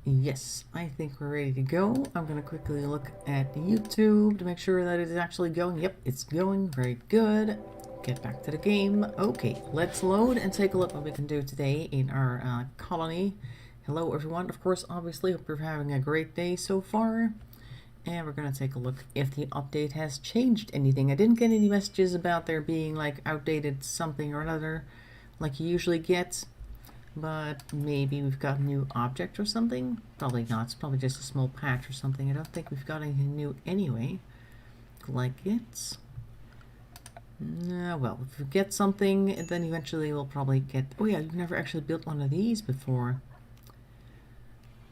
Yes, I think we're ready to go. I'm gonna quickly look at YouTube to make sure that it is actually going. Yep, it's going. Very good. Get back to the game. Okay, let's load and take a look what we can do today in our colony. Hello everyone. Of course, obviously, hope you're having a great day so far. And we're gonna take a look if the update has changed anything. I didn't get any messages about there being like outdated something or another like you usually get. But maybe we've got a new object or something? Probably not. It's probably just a small patch or something. I don't think we've got anything new anyway. Like it. Well, if we get something, then eventually we'll probably get... Oh yeah, you've never actually built one of these before.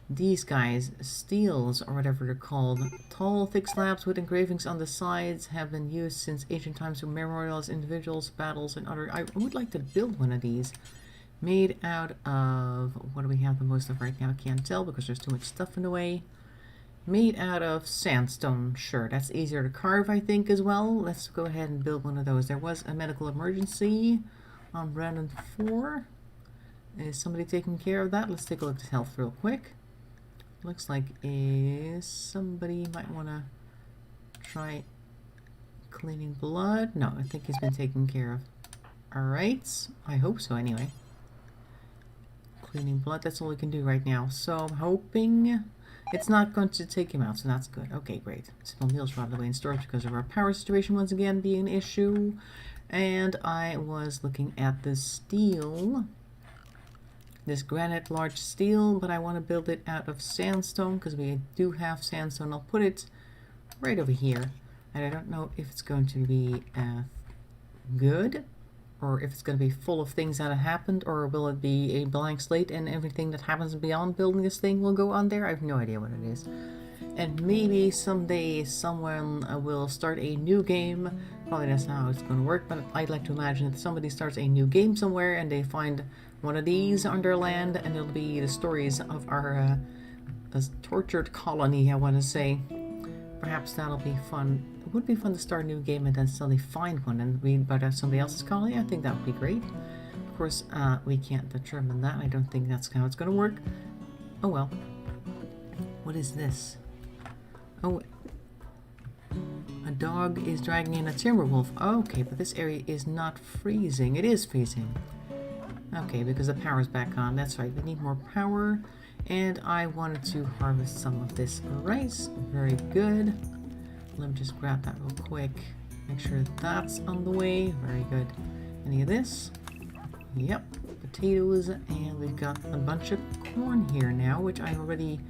These guys, steels or whatever they're called. Tall, thick slabs with engravings on the sides have been used since ancient times to memorialize individuals, battles, and other... I would like to build one of these. Made out of, what do we have the most of right now? I can't tell because there's too much stuff in the way. Made out of sandstone. Sure, that's easier to carve, I think, as well. Let's go ahead and build one of those. There was a medical emergency on Brandon 4. Is somebody taking care of that? Let's take a look at his health real quick. Looks like somebody might want to try cleaning blood. No, I think he's been taken care of. Alright, I hope so anyway. Cleaning blood, that's all we can do right now. So I'm hoping it's not going to take him out, so that's good. Okay, great. Simple meals right away in storage because of our power situation once again being an issue. And I was looking at this steel. This granite large steel, but I want to build it out of sandstone because we do have sandstone. I'll put it right over here. And I don't know if it's going to be good, or if it's going to be full of things that have happened, or will it be a blank slate and everything that happens beyond building this thing will go on there? I have no idea what it is. And maybe someday someone will start a new game. Probably that's not how it's going to work, but I'd like to imagine that somebody starts a new game somewhere and they find one of these on their land, and it'll be the stories of our tortured colony, I want to say. Perhaps that'll be fun. It would be fun to start a new game and then suddenly find one and read about somebody else's colony. I think that would be great. Of course, we can't determine that. I don't think that's how it's going to work. Oh well. What is this? Oh, a dog is dragging in a timber wolf. Okay, but this area is not freezing. It is freezing. Okay, because the power's back on. That's right, we need more power. And I wanted to harvest some of this rice. Very good. Let me just grab that real quick. Make sure that's on the way. Very good. Any of this? Yep. Potatoes. And we've got a bunch of corn here now, which I already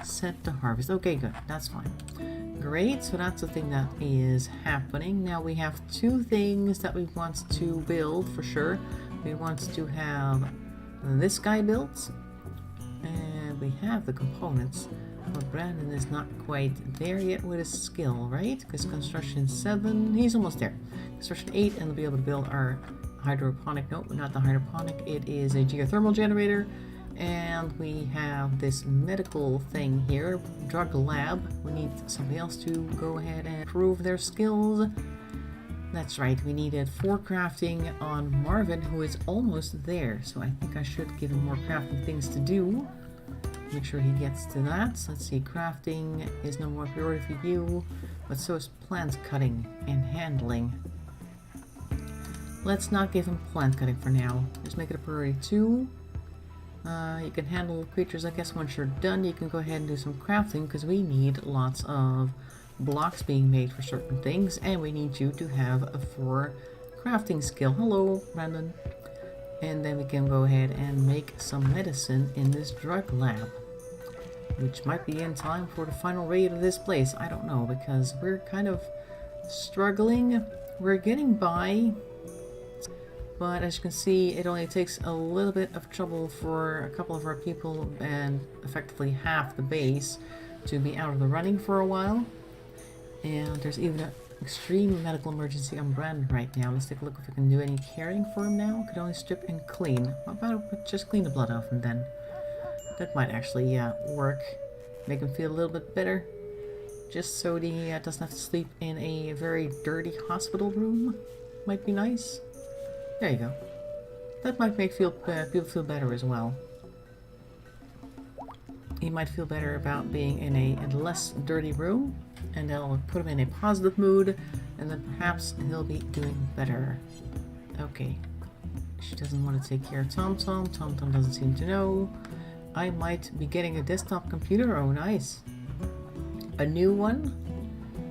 set to harvest. Okay, good. That's fine. Great. So that's the thing that is happening. Now we have two things that we want to build for sure. We want to have this guy built. And we have the components. But Brandon is not quite there yet with his skill, right? Because construction 7, he's almost there. Construction 8, and we'll be able to build our hydroponic. Nope, not the hydroponic. It is a geothermal generator. And we have this medical thing here, drug lab. We need somebody else to go ahead and prove their skills. That's right, we needed 4 crafting on Marvin, who is almost there. So I think I should give him more crafting things to do. Make sure he gets to that. So let's see, crafting is no more priority for you, but so is plant cutting and handling. Let's not give him plant cutting for now. Just make it a priority 2. You can handle creatures, I guess, once you're done. You can go ahead and do some crafting because we need lots of blocks being made for certain things, and we need you to have a 4 crafting skill. Hello, Brandon. And then we can go ahead and make some medicine in this drug lab, which might be in time for the final raid of this place. I don't know, because we're kind of struggling. We're getting by, but as you can see, it only takes a little bit of trouble for a couple of our people and effectively half the base to be out of the running for a while. And there's even an extreme medical emergency on Brandon right now. Let's take a look if we can do any caring for him now. Could only strip and clean. How about just clean the blood off him then? That might actually work. Make him feel a little bit better. Just so he doesn't have to sleep in a very dirty hospital room. Might be nice. There you go. That might make people feel better as well. he might feel better about being in a less dirty room, and that'll put him in a positive mood, and then perhaps he'll be doing better. Okay. She doesn't want to take care of TomTom. TomTom doesn't seem to know. I might be getting a desktop computer. Oh, nice. A new one?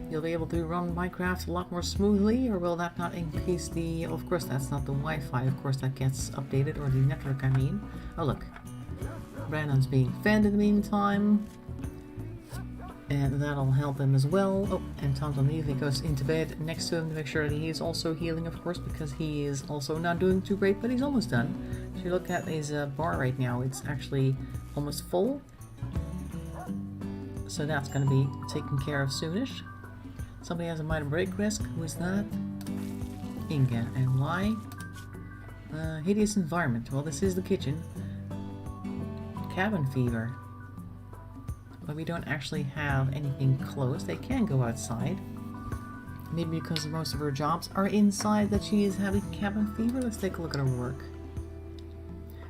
You'll be able to run Minecraft a lot more smoothly, or will that not increase the... Of course, that's not the Wi-Fi. Of course, that gets updated, or the network, I mean. Oh, look. Brandon's being fed in the meantime. And that'll help him as well. Oh, and TomTom immediately goes into bed next to him to make sure that he's also healing, of course, because he is also not doing too great, but he's almost done. If you look at his bar right now, it's actually almost full. So that's going to be taken care of soonish. Somebody has a minor break risk. Who is that? Inga. And why? Hideous environment. Well, this is the kitchen. Cabin fever. But we don't actually have anything closed. They can go outside. Maybe because most of her jobs are inside that she is having cabin fever. Let's take a look at her work.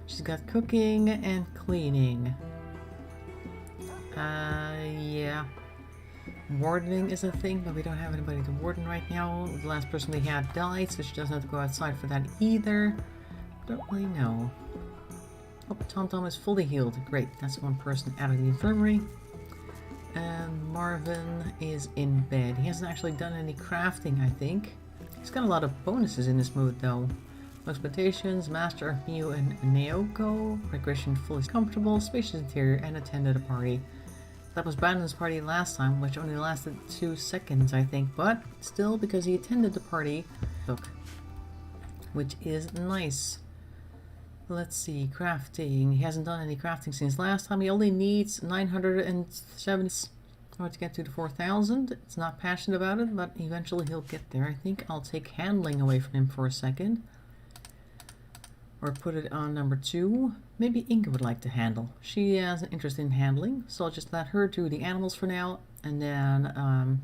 She's got cooking and cleaning. Yeah. Wardening is a thing, but we don't have anybody to warden right now. The last person we had died, so she doesn't have to go outside for that either. Don't really know. Oh, TomTom is fully healed. Great, that's one person out of the infirmary. And Marvin is in bed. He hasn't actually done any crafting, I think. He's got a lot of bonuses in this mood, though. Exploitations, Master of Mew and Naoko. Regression fully comfortable, spacious interior, and attended a party. That was Brandon's party last time, which only lasted 2 seconds, I think. But still, because he attended the party, look, which is nice. Let's see, crafting. He hasn't done any crafting since last time. He only needs 970 to get to the 4,000. It's not passionate about it, but eventually he'll get there. I think I'll take handling away from him for a second. Or put it on number 2. Maybe Inga would like to handle. She has an interest in handling, so I'll just let her do the animals for now. And then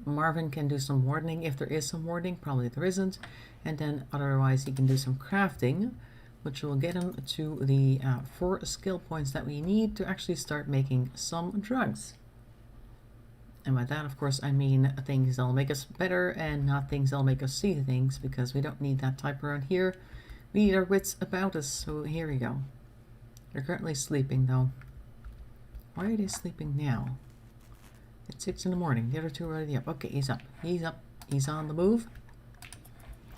Marvin can do some wardening if there is some wardening. Probably there isn't. And then otherwise he can do some crafting, which will get him to the 4 skill points that we need to actually start making some drugs. And by that, of course, I mean things that'll make us better and not things that'll make us see things, because we don't need that type around here. We need our wits about us, so here we go. They're currently sleeping, though. Why are they sleeping now? It's 6 in the morning. The other two are already up. Okay, he's up. He's up. He's on the move.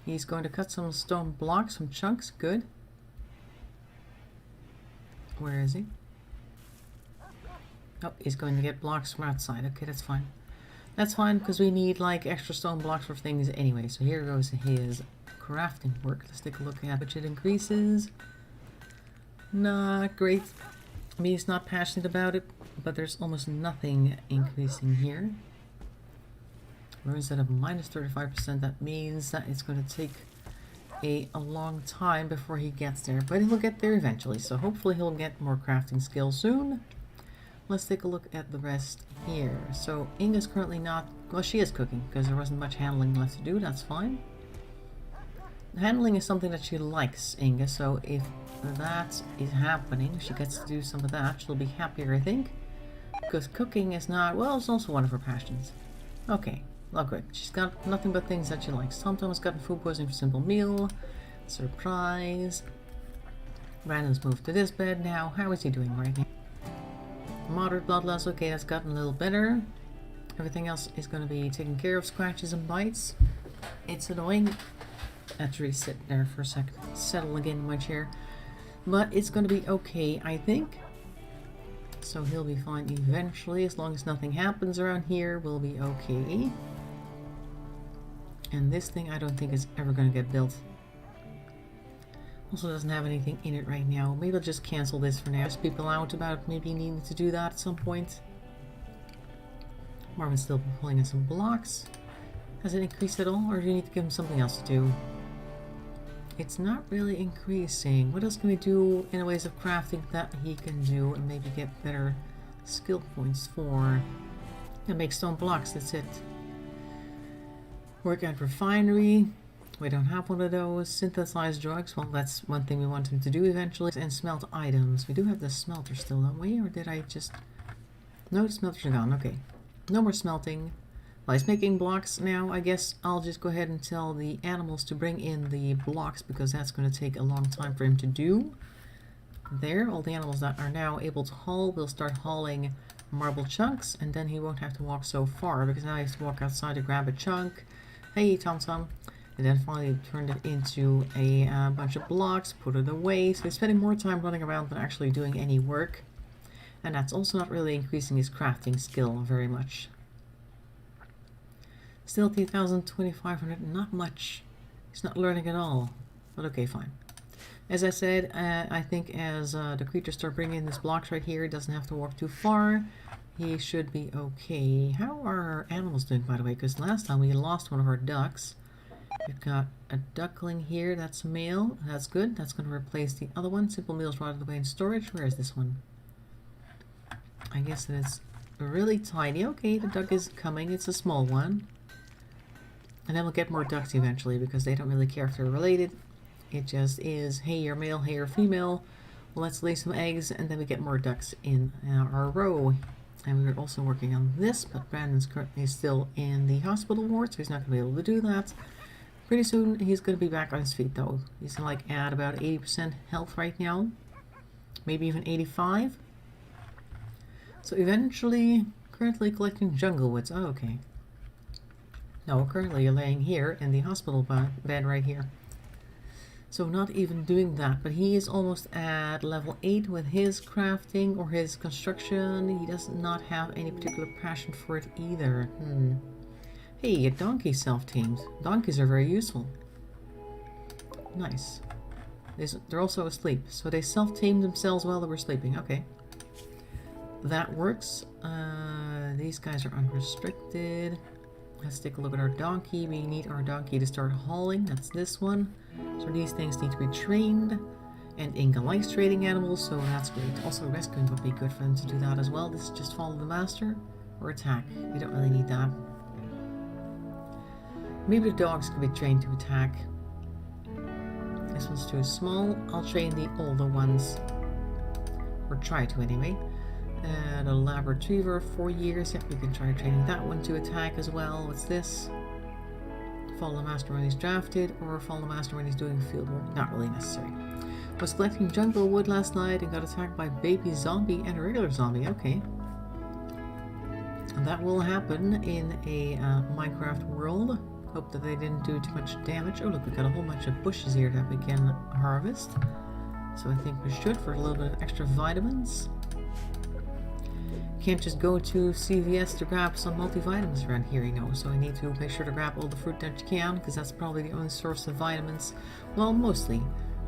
He's going to cut some stone blocks, some chunks. Good. Where is he? Oh, he's going to get blocks from outside. Okay, that's fine. That's fine, because we need, like, extra stone blocks for things anyway. So here goes his crafting work. Let's take a look at which it increases. Not great. I mean, he's not passionate about it, but there's almost nothing increasing here. Where instead of minus 35%, that means that it's going to take a long time before he gets there. But he'll get there eventually, so hopefully he'll get more crafting skills soon. Let's take a look at the rest here. So Inga's currently not... Well, she is cooking, because there wasn't much handling left to do. That's fine. Handling is something that she likes, Inga, so if that is happening, she gets to do some of that, she'll be happier, I think. Because cooking is not... Well, it's also one of her passions. Okay, well, good. She's got nothing but things that she likes. TomTom's gotten food poisoning for simple meal. Surprise. Brandon's moved to this bed now. How is he doing right now? Moderate blood loss. Okay, that's gotten a little better. Everything else is going to be taken care of. Scratches and bites. It's annoying. I have to resit there for a second. Settle again in my chair. But it's going to be okay, I think. So he'll be fine eventually. As long as nothing happens around here, we'll be okay. And this thing I don't think is ever going to get built. Also doesn't have anything in it right now. Maybe I'll just cancel this for now. Ask people out about maybe needing to do that at some point. Marvin's still pulling in some blocks. Has it increased at all, or do you need to give him something else to do? It's not really increasing. What else can we do in ways of crafting that he can do and maybe get better skill points for? And make stone blocks, that's it. Work at refinery. We don't have one of those. Synthesized drugs. Well, that's one thing we want him to do eventually. And smelt items. We do have the smelter still, don't we? Or did I just... No, the smelters are gone. Okay. No more smelting. Well, he's making blocks now. I guess I'll just go ahead and tell the animals to bring in the blocks because that's going to take a long time for him to do. There, all the animals that are now able to haul will start hauling marble chunks, and then he won't have to walk so far because now he has to walk outside to grab a chunk. Hey, Tom Tom. And then finally turned it into a bunch of blocks, put it away. So he's spending more time running around than actually doing any work. And that's also not really increasing his crafting skill very much. Still 2,500, not much. He's not learning at all. But okay, fine. As I said, I think as the creatures start bringing in these blocks right here, he doesn't have to walk too far. He should be okay. How are our animals doing, by the way? Because last time we lost one of our ducks. We've got a duckling here. That's male. That's good. That's going to replace the other one. Simple meals rotted away in storage. Where is this one? I guess it is really tiny. Okay, the duck is coming. It's a small one. And then we'll get more ducks eventually because they don't really care if they're related. It just is, hey, you're male, hey, you're female. Well, let's lay some eggs, and then we get more ducks in our row. And we're also working on this, but Brandon's currently still in the hospital ward, so he's not going to be able to do that. Pretty soon, he's going to be back on his feet, though. He's going to, like, add about 80% health right now. Maybe even 85. So eventually, currently collecting jungle woods. Oh, okay. No, currently you're laying here in the hospital bed right here. So not even doing that, but he is almost at level 8 with his crafting or his construction. He does not have any particular passion for it either. Hey, a donkey self-tamed. Donkeys are very useful. Nice. They're also asleep, so they self-tamed themselves while they were sleeping. Okay. That works. These guys are unrestricted. Let's take a look at our donkey. We need our donkey to start hauling. That's this one. So these things need to be trained. And Inga likes trading animals, so that's great. Also rescuing would be good for them to do that as well. This is just follow the master or attack. We don't really need that. Maybe the dogs could be trained to attack. This one's too small. I'll train the older ones. Or try to anyway. And a lab retriever, 4 years. Yep, we can try training that one to attack as well. What's this? Follow the master when he's drafted, or follow the master when he's doing field work. Not really necessary. Was collecting jungle wood last night and got attacked by a baby zombie and a regular zombie. Okay. And that will happen in a Minecraft world. Hope that they didn't do too much damage. Oh look, we got a whole bunch of bushes here that we can harvest. So I think we should for a little bit of extra vitamins. Can't just go to CVS to grab some multivitamins around here, you know, so I need to make sure to grab all the fruit that you can, because that's probably the only source of vitamins. Well, mostly.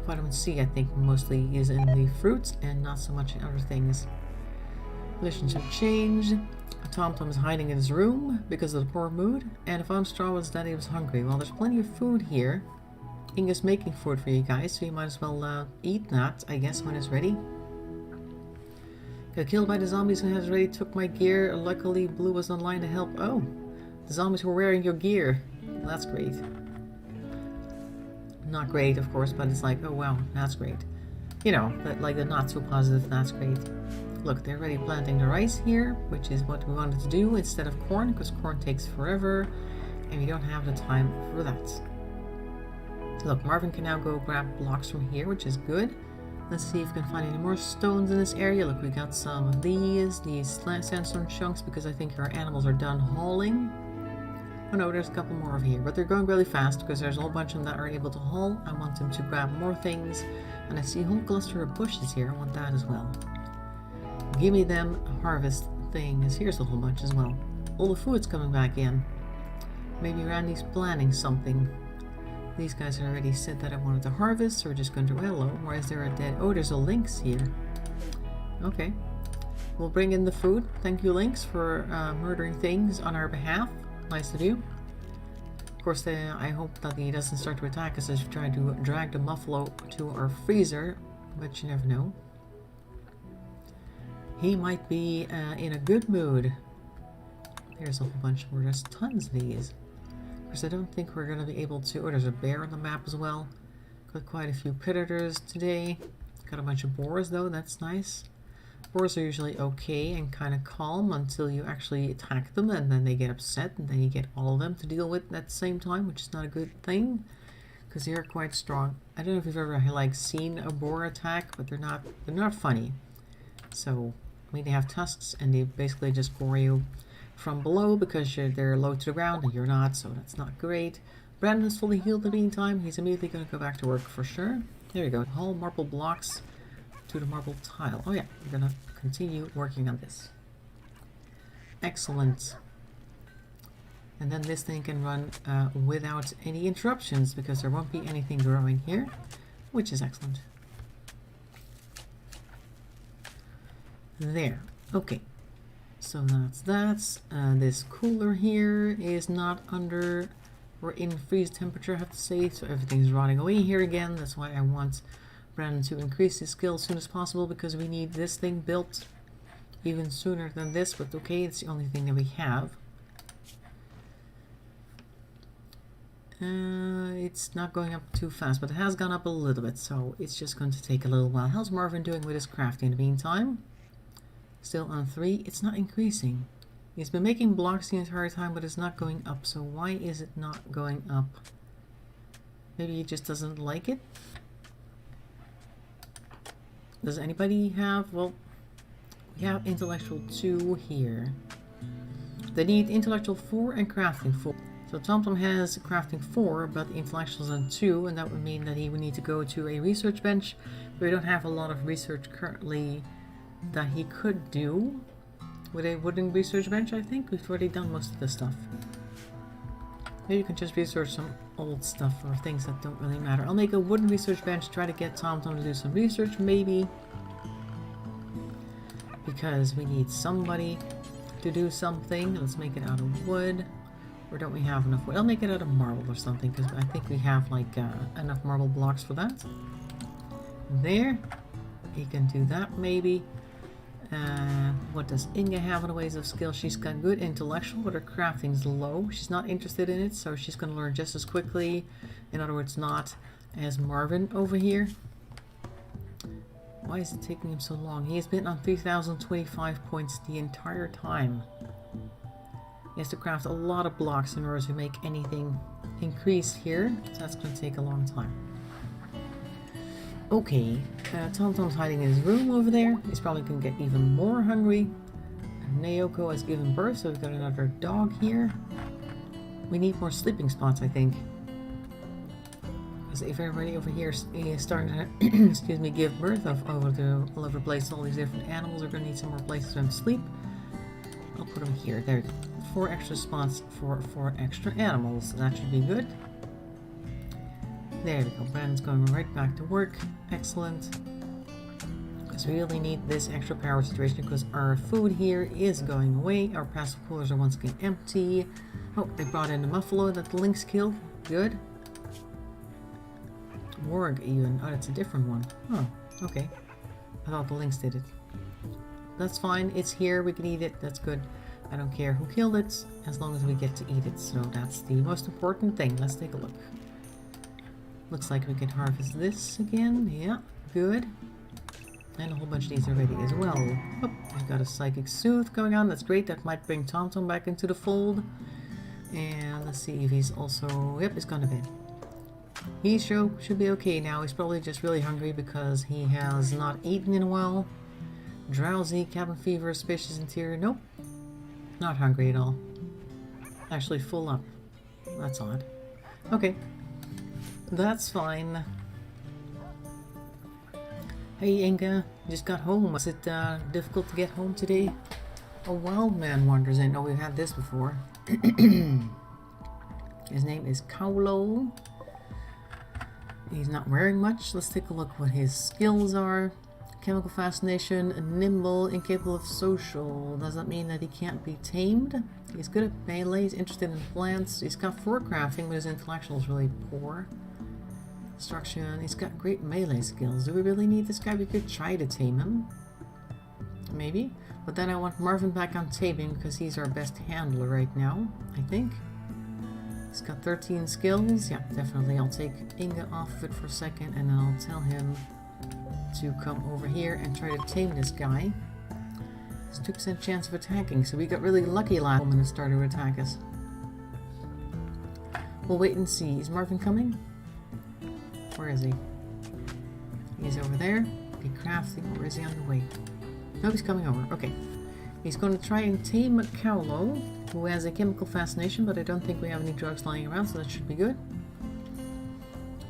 Vitamin C, I think, mostly is in the fruits and not so much in other things. Conditions have changed. Tom Tom is hiding in his room because of the poor mood, and Von Straw was that he was hungry. Well, there's plenty of food here. Inga's making food for you guys, so you might as well eat that, I guess, when it's ready. Got killed by the zombies who has already took my gear. Luckily, Blue was online to help. Oh, the zombies were wearing your gear. Well, that's great. Not great, of course, but it's like, oh wow, that's great. You know, that, like the not so positive, that's great. Look, they're already planting the rice here, which is what we wanted to do instead of corn, because corn takes forever, and we don't have the time for that. Look, Marvin can now go grab blocks from here, which is good. Let's see if we can find any more stones in this area. Look, we got some of these sandstone chunks because I think our animals are done hauling. Oh no, there's a couple more over here, but they're going really fast because there's a whole bunch of them that are able to haul. I want them to grab more things, and I see a whole cluster of bushes here. I want that as well. Give me them harvest things. Here's a whole bunch as well. All the food's coming back in. Maybe Randy's planning something. These guys already said that I wanted to harvest, so we're just going to... Hello, why is there a dead... Oh, there's a lynx here. Okay. We'll bring in the food. Thank you, lynx, for murdering things on our behalf. Nice of you. Of course, I hope that he doesn't start to attack us as we try to drag the buffalo to our freezer, but you never know. He might be in a good mood. There's a whole bunch more. There's tons of these. Because I don't think we're going to be able to... Oh, there's a bear on the map as well. Got quite a few predators today. Got a bunch of boars though, that's nice. Boars are usually okay and kind of calm until you actually attack them, and then they get upset, and then you get all of them to deal with at the same time, which is not a good thing. Because they are quite strong. I don't know if you've ever like seen a boar attack, but they're not funny. So, I mean, they have tusks and they basically just gore you from below because they're low to the ground and you're not, so that's not great. Brandon is fully healed in the meantime. He's immediately going to go back to work for sure. There we go. All marble blocks to the marble tile. Oh yeah, we're going to continue working on this. Excellent. And then this thing can run without any interruptions because there won't be anything growing here, which is excellent. There. Okay. So that's that. This cooler here is not under or in freeze temperature, I have to say, so everything's rotting away here again. That's why I want Brandon to increase his skill as soon as possible, because we need this thing built even sooner than this, but okay, it's the only thing that we have. It's not going up too fast, but it has gone up a little bit, so it's just going to take a little while. How's Marvin doing with his crafting in the meantime? Still on 3. It's not increasing. He's been making blocks the entire time, but it's not going up. So why is it not going up? Maybe he just doesn't like it? Does anybody have... Well, we have intellectual 2 here. They need intellectual 4 and crafting 4. So TomTom has crafting 4, but the intellectuals on 2, and that would mean that he would need to go to a research bench. But we don't have a lot of research currently that he could do with a wooden research bench. I think we've already done most of this stuff. Maybe you can just research some old stuff or things that don't really matter. I'll make a wooden research bench, try to get TomTom to do some research maybe, because we need somebody to do something. Let's make it out of wood. Or don't we have enough wood? I'll make it out of marble or something, because I think we have like enough marble blocks for that. There. You can do that maybe. What does Inga have in the ways of skill? She's got good intellectual, but her crafting's low. She's not interested in it, so she's going to learn just as quickly. In other words, not as Marvin over here. Why is it taking him so long? He has been on 3,025 points the entire time. He has to craft a lot of blocks in order to make anything increase here, so that's going to take a long time. Okay, TomTom's hiding in his room over there. He's probably going to get even more hungry. Naoko has given birth, so we've got another dog here. We need more sleeping spots, I think. Because if everybody over here is starting to excuse me, give birth all over the place, all these different animals are going to need some more places for them to sleep. I'll put them here. There we go. 4 extra spots for 4 extra animals. That should be good. There we go. Brandon's going right back to work. Excellent. Because we really need this extra power situation, because our food here is going away. Our passive coolers are once again empty. Oh, they brought in the buffalo that the lynx killed. Good. Warg even. Oh, that's a different one. Oh, okay. I thought the lynx did it. That's fine. It's here. We can eat it. That's good. I don't care who killed it, as long as we get to eat it. So that's the most important thing. Let's take a look. Looks like we can harvest this again. Yeah, good. And a whole bunch of these already as well. Oh, we've got a psychic soothe going on. That's great. That might bring TomTom back into the fold. And let's see if he's also... Yep, he's gone to bed. He should be okay now. He's probably just really hungry because he has not eaten in a while. Drowsy, cabin fever, spacious interior. Nope. Not hungry at all. Actually full up. That's odd. Okay. That's fine. Hey Inga, you just got home. Was it difficult to get home today? A wild man wanders in. Oh, we've had this before. His name is Kaulo. He's not wearing much. Let's take a look what his skills are. Chemical fascination, nimble, incapable of social. Does that mean that he can't be tamed? He's good at melee, he's interested in plants. He's got 4 crafting, but his intellectual is really poor. Destruction, he's got great melee skills. Do we really need this guy? We could try to tame him. Maybe. But then I want Marvin back on taming because he's our best handler right now, I think. He's got 13 skills. Yeah, definitely. I'll take Inga off of it for a second, and then I'll tell him to come over here and try to tame this guy. There's a 2% chance of attacking, so we got really lucky last moment it started to attack us. We'll wait and see. Is Marvin coming? Where is he? He's over there. Be crafting, or is he on the way? No, he's coming over. Okay. He's going to try and tame Kaulo, who has a chemical fascination, but I don't think we have any drugs lying around, so that should be good.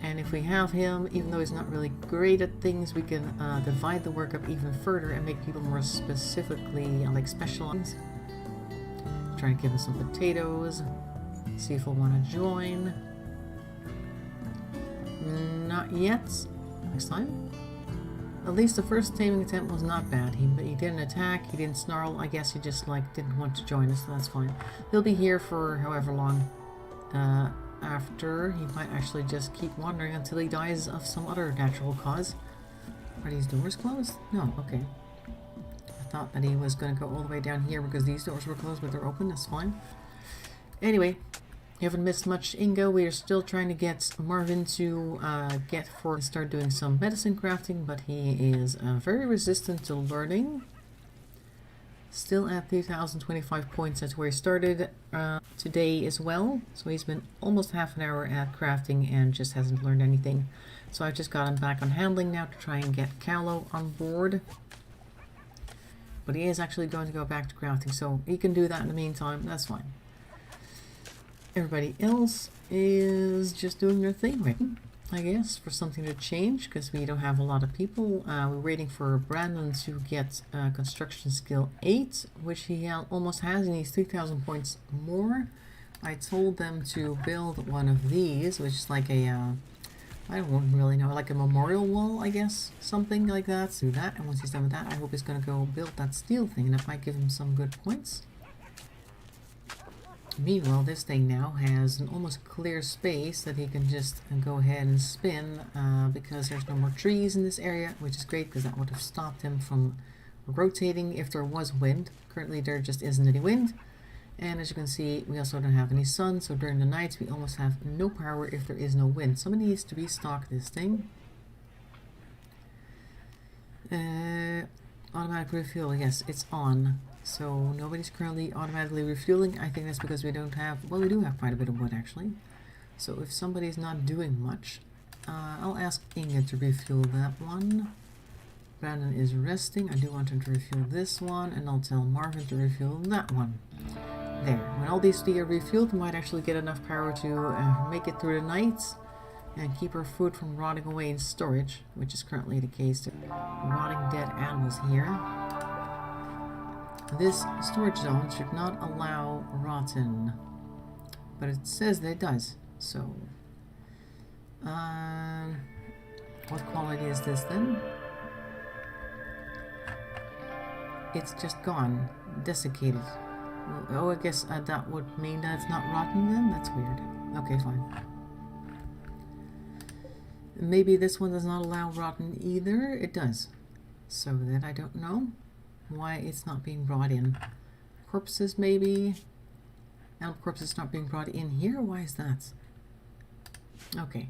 And if we have him, even though he's not really great at things, we can divide the work up even further and make people more specifically like specialized. Try to give him some potatoes. See if he'll want to join. Not yet. Next time. At least the first taming attempt was not bad. He didn't attack, he didn't snarl. I guess he just like didn't want to join us, so that's fine. He'll be here for however long after. He might actually just keep wandering until he dies of some other natural cause. Are these doors closed? No, okay. I thought that he was going to go all the way down here because these doors were closed, but they're open. That's fine. Anyway, you haven't missed much, Ingo. We are still trying to get Marvin to start doing some medicine crafting, but he is very resistant to learning. Still at 3,025 points. That's where he started today as well. So he's been almost half an hour at crafting and just hasn't learned anything. So I've just got him back on handling now to try and get Kaulo on board. But he is actually going to go back to crafting, so he can do that in the meantime. That's fine. Everybody else is just doing their thing, right? I guess, for something to change, because we don't have a lot of people. We're waiting for Brandon to get construction skill 8, which he almost has, and he's 3,000 points more. I told them to build one of these, which is like a, I don't really know, like a memorial wall, I guess, something like that. Do that, and once he's done with that, I hope he's going to go build that steel thing, and that might give him some good points. Meanwhile, this thing now has an almost clear space that he can just go ahead and spin because there's no more trees in this area, which is great because that would have stopped him from rotating if there was wind. Currently there just isn't any wind, and as you can see we also don't have any sun, so during the nights we almost have no power if there is no wind. Somebody needs to restock this thing. Automatic refuel, yes, it's on. So nobody's currently automatically refueling. I think that's because we don't have, well, we do have quite a bit of wood actually. So if somebody's not doing much, I'll ask Inga to refuel that one. Brandon is resting. I do want him to refuel this one, and I'll tell Marvin to refuel that one. There. When all these three are refueled, we might actually get enough power to make it through the night and keep our food from rotting away in storage, which is currently the case. Rotting dead animals here. This storage zone should not allow rotten, but it says that it does. So, what quality is this then? It's just gone, desiccated. Oh, I guess that would mean that it's not rotten then? That's weird. Okay, fine. Maybe this one does not allow rotten either. It does. So then I don't know why it's not being brought in. Corpses maybe? Animal corpses not being brought in here? Why is that? Okay.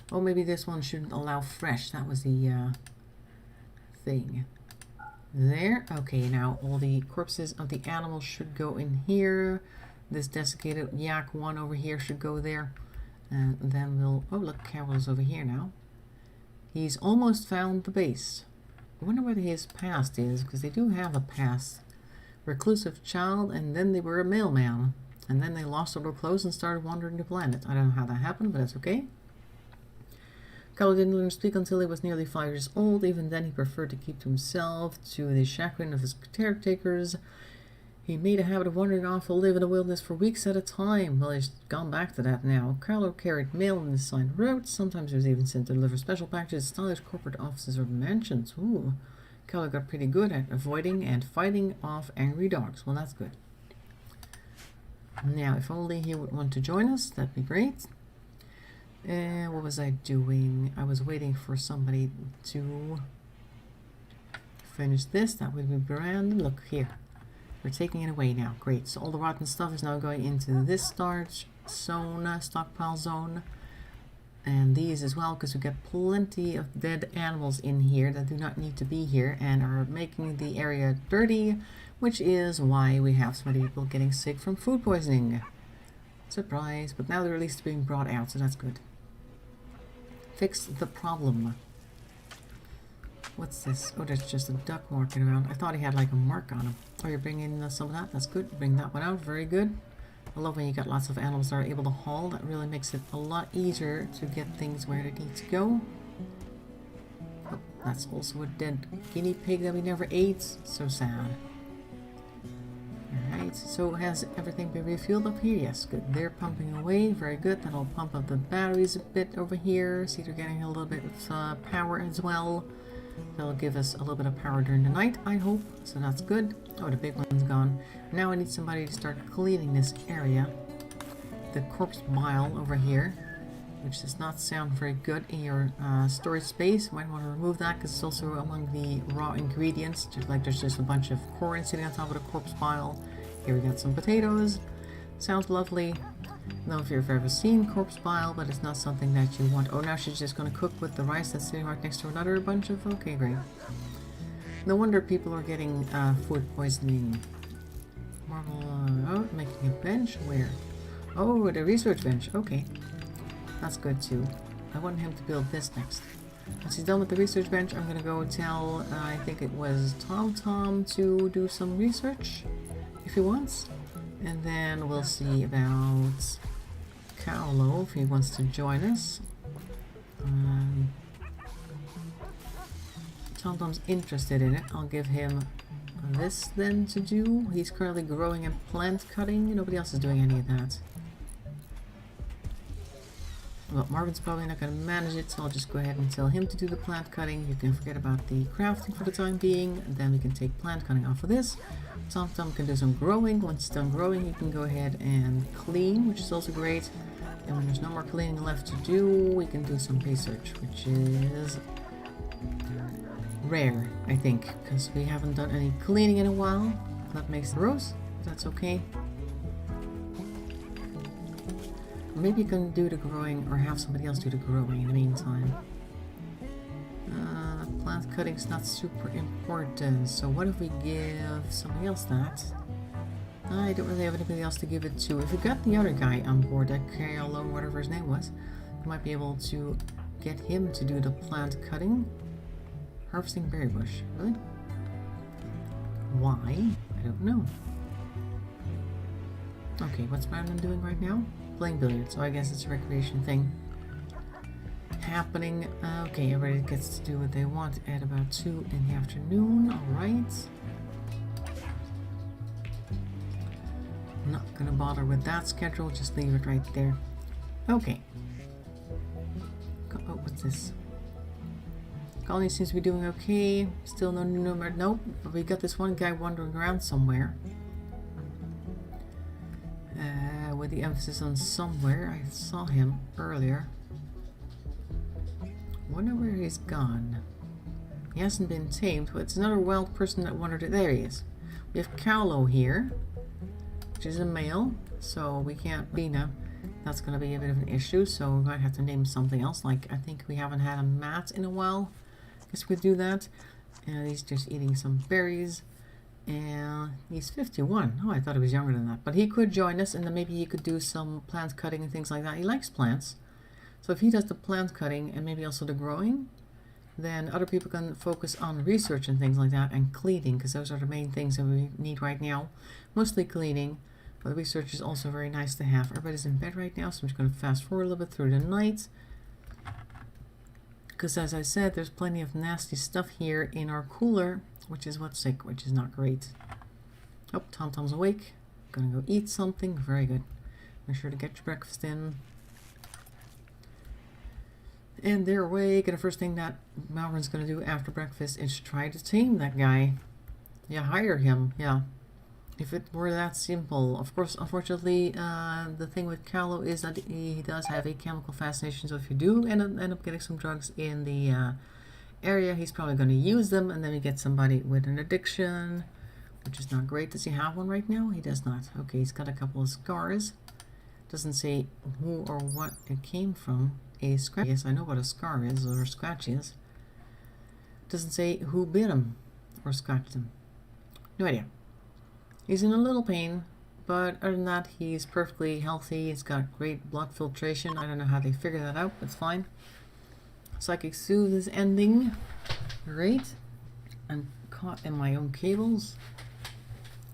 Oh, maybe this one shouldn't allow fresh. That was the thing. There. Okay, now all the corpses of the animals should go in here. This desiccated yak one over here should go there. And then we'll... Oh, look, Carol's over here now. He's almost found the base. I wonder what his past is, because they do have a past. Reclusive child, and then they were a mailman. And then they lost all their clothes and started wandering the planet. I don't know how that happened, but that's okay. Carlo didn't learn to speak until he was nearly 5 years old. Even then, he preferred to keep to himself, to the chagrin of his caretakers. He made a habit of wandering off to live in the wilderness for weeks at a time. Well, he's gone back to that now. Carlo carried mail in his signed routes. Sometimes he was even sent to deliver special packages to stylish corporate offices or mansions. Ooh. Carlo got pretty good at avoiding and fighting off angry dogs. Well, that's good. Now, if only he would want to join us, that'd be great. What was I doing? I was waiting for somebody to finish this. That would be Brandon. Look here. We're taking it away now. Great. So all the rotten stuff is now going into this zone, stockpile zone. And these as well, because we get plenty of dead animals in here that do not need to be here and are making the area dirty, which is why we have so many people getting sick from food poisoning. Surprise, but now they're at least being brought out, so that's good. Fix the problem. What's this? Oh, there's just a duck walking around. I thought he had like a mark on him. Oh, you're bringing some of that? That's good. Bring that one out. Very good. I love when you got lots of animals that are able to haul. That really makes it a lot easier to get things where they need to go. Oh, that's also a dead guinea pig that we never ate. So sad. Alright, so has everything been refueled up here? Yes, good. They're pumping away. Very good. That'll pump up the batteries a bit over here. See, they're getting a little bit of power as well. That'll give us a little bit of power during the night, I hope. So that's good. Oh, the big one's gone. Now I need somebody to start cleaning this area. The corpse bile over here, which does not sound very good in your storage space. You might want to remove that because it's also among the raw ingredients. Just like there's just a bunch of corn sitting on top of the corpse bile. Here we got some potatoes. Sounds lovely. I don't know if you've ever seen corpse bile, but it's not something that you want. Oh, now she's just going to cook with the rice that's sitting right next to another bunch of... Okay, great. No wonder people are getting food poisoning. Marble... oh, making a bench? Where? Oh, the research bench. Okay. That's good too. I want him to build this next. Once he's done with the research bench, I'm going to go tell, I think it was Tom to do some research, if he wants. And then we'll see about Carlo if he wants to join us. Tom's interested in it. I'll give him this then to do. He's currently growing and plant cutting. Nobody else is doing any of that. Well, Marvin's probably not going to manage it, so I'll just go ahead and tell him to do the plant cutting. You can forget about the crafting for the time being, and then we can take plant cutting off of this. Tom can do some growing. Once it's done growing, you can go ahead and clean, which is also great. And when there's no more cleaning left to do, we can do some research, which is rare, I think, because we haven't done any cleaning in a while. That makes it gross. That's okay. Maybe you can do the growing or have somebody else do the growing in the meantime. Plant cutting's not super important, so what if we give somebody else that? I don't really have anybody else to give it to. If we got the other guy on board, that Carlo, whatever his name was, we might be able to get him to do the plant cutting. Harvesting berry bush, really? Why? I don't know. Okay, what's Brandon doing right now? Playing billiards, so I guess it's a recreation thing happening. Okay, everybody gets to do what they want at about 2 in the afternoon. Alright. Not gonna bother with that schedule, just leave it right there. Okay. Oh, what's this? Colony seems to be doing okay. Still no new number. Nope, but we got this one guy wandering around somewhere. With the emphasis on somewhere. I saw him earlier. Wonder where he's gone. He hasn't been tamed, but it's another wild person that wandered. There he is. We have Carlo here, which is a male, so we can't Bina. That's going to be a bit of an issue, so we might have to name something else. Like, I think we haven't had a Matt in a while. Guess we do that. And he's just eating some berries. And he's 51. Oh, I thought he was younger than that. But he could join us, and then maybe he could do some plant cutting and things like that. He likes plants. So if he does the plant cutting and maybe also the growing, then other people can focus on research and things like that, and cleaning, because those are the main things that we need right now. Mostly cleaning, but research is also very nice to have. Everybody's in bed right now, so I'm just going to fast forward a little bit through the night. Because as I said, there's plenty of nasty stuff here in our cooler, which is what's sick, which is not great. Oh, Tom's awake. Gonna go eat something. Very good. Make sure to get your breakfast in. And they're awake, and the first thing that Malvern's gonna do after breakfast is try to tame that guy. Yeah, hire him. Yeah. If it were that simple. Of course, unfortunately, the thing with Carlo is that he does have a chemical fascination, so if you do end up getting some drugs in the area, he's probably going to use them, and then we get somebody with an addiction, which is not great. Does he have one right now? He does not. Okay, he's got a couple of scars. Doesn't say who or what it came from. A scratch. Yes, I know what a scar is, or a scratch is. Doesn't say who bit him or scratched him. No idea. He's in a little pain, but other than that, he's perfectly healthy. He's got great blood filtration. I don't know how they figure that out, but it's fine. Psychic Soothe is ending. Great. I'm caught in my own cables.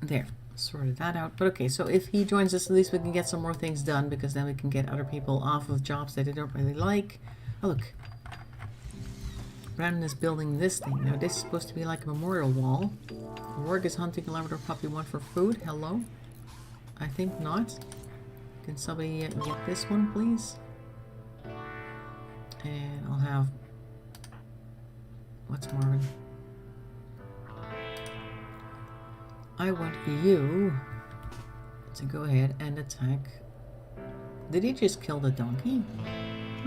There. Sorted that out. But okay, so if he joins us, at least we can get some more things done, because then we can get other people off of jobs that they don't really like. Oh, look. Brandon is building this thing. Now, this is supposed to be like a memorial wall. Warg is hunting a Labrador puppy 1 for food. Hello? I think not. Can somebody get this one, please? And I'll have... What's Marvin? I want you to go ahead and attack. Did he just kill the donkey?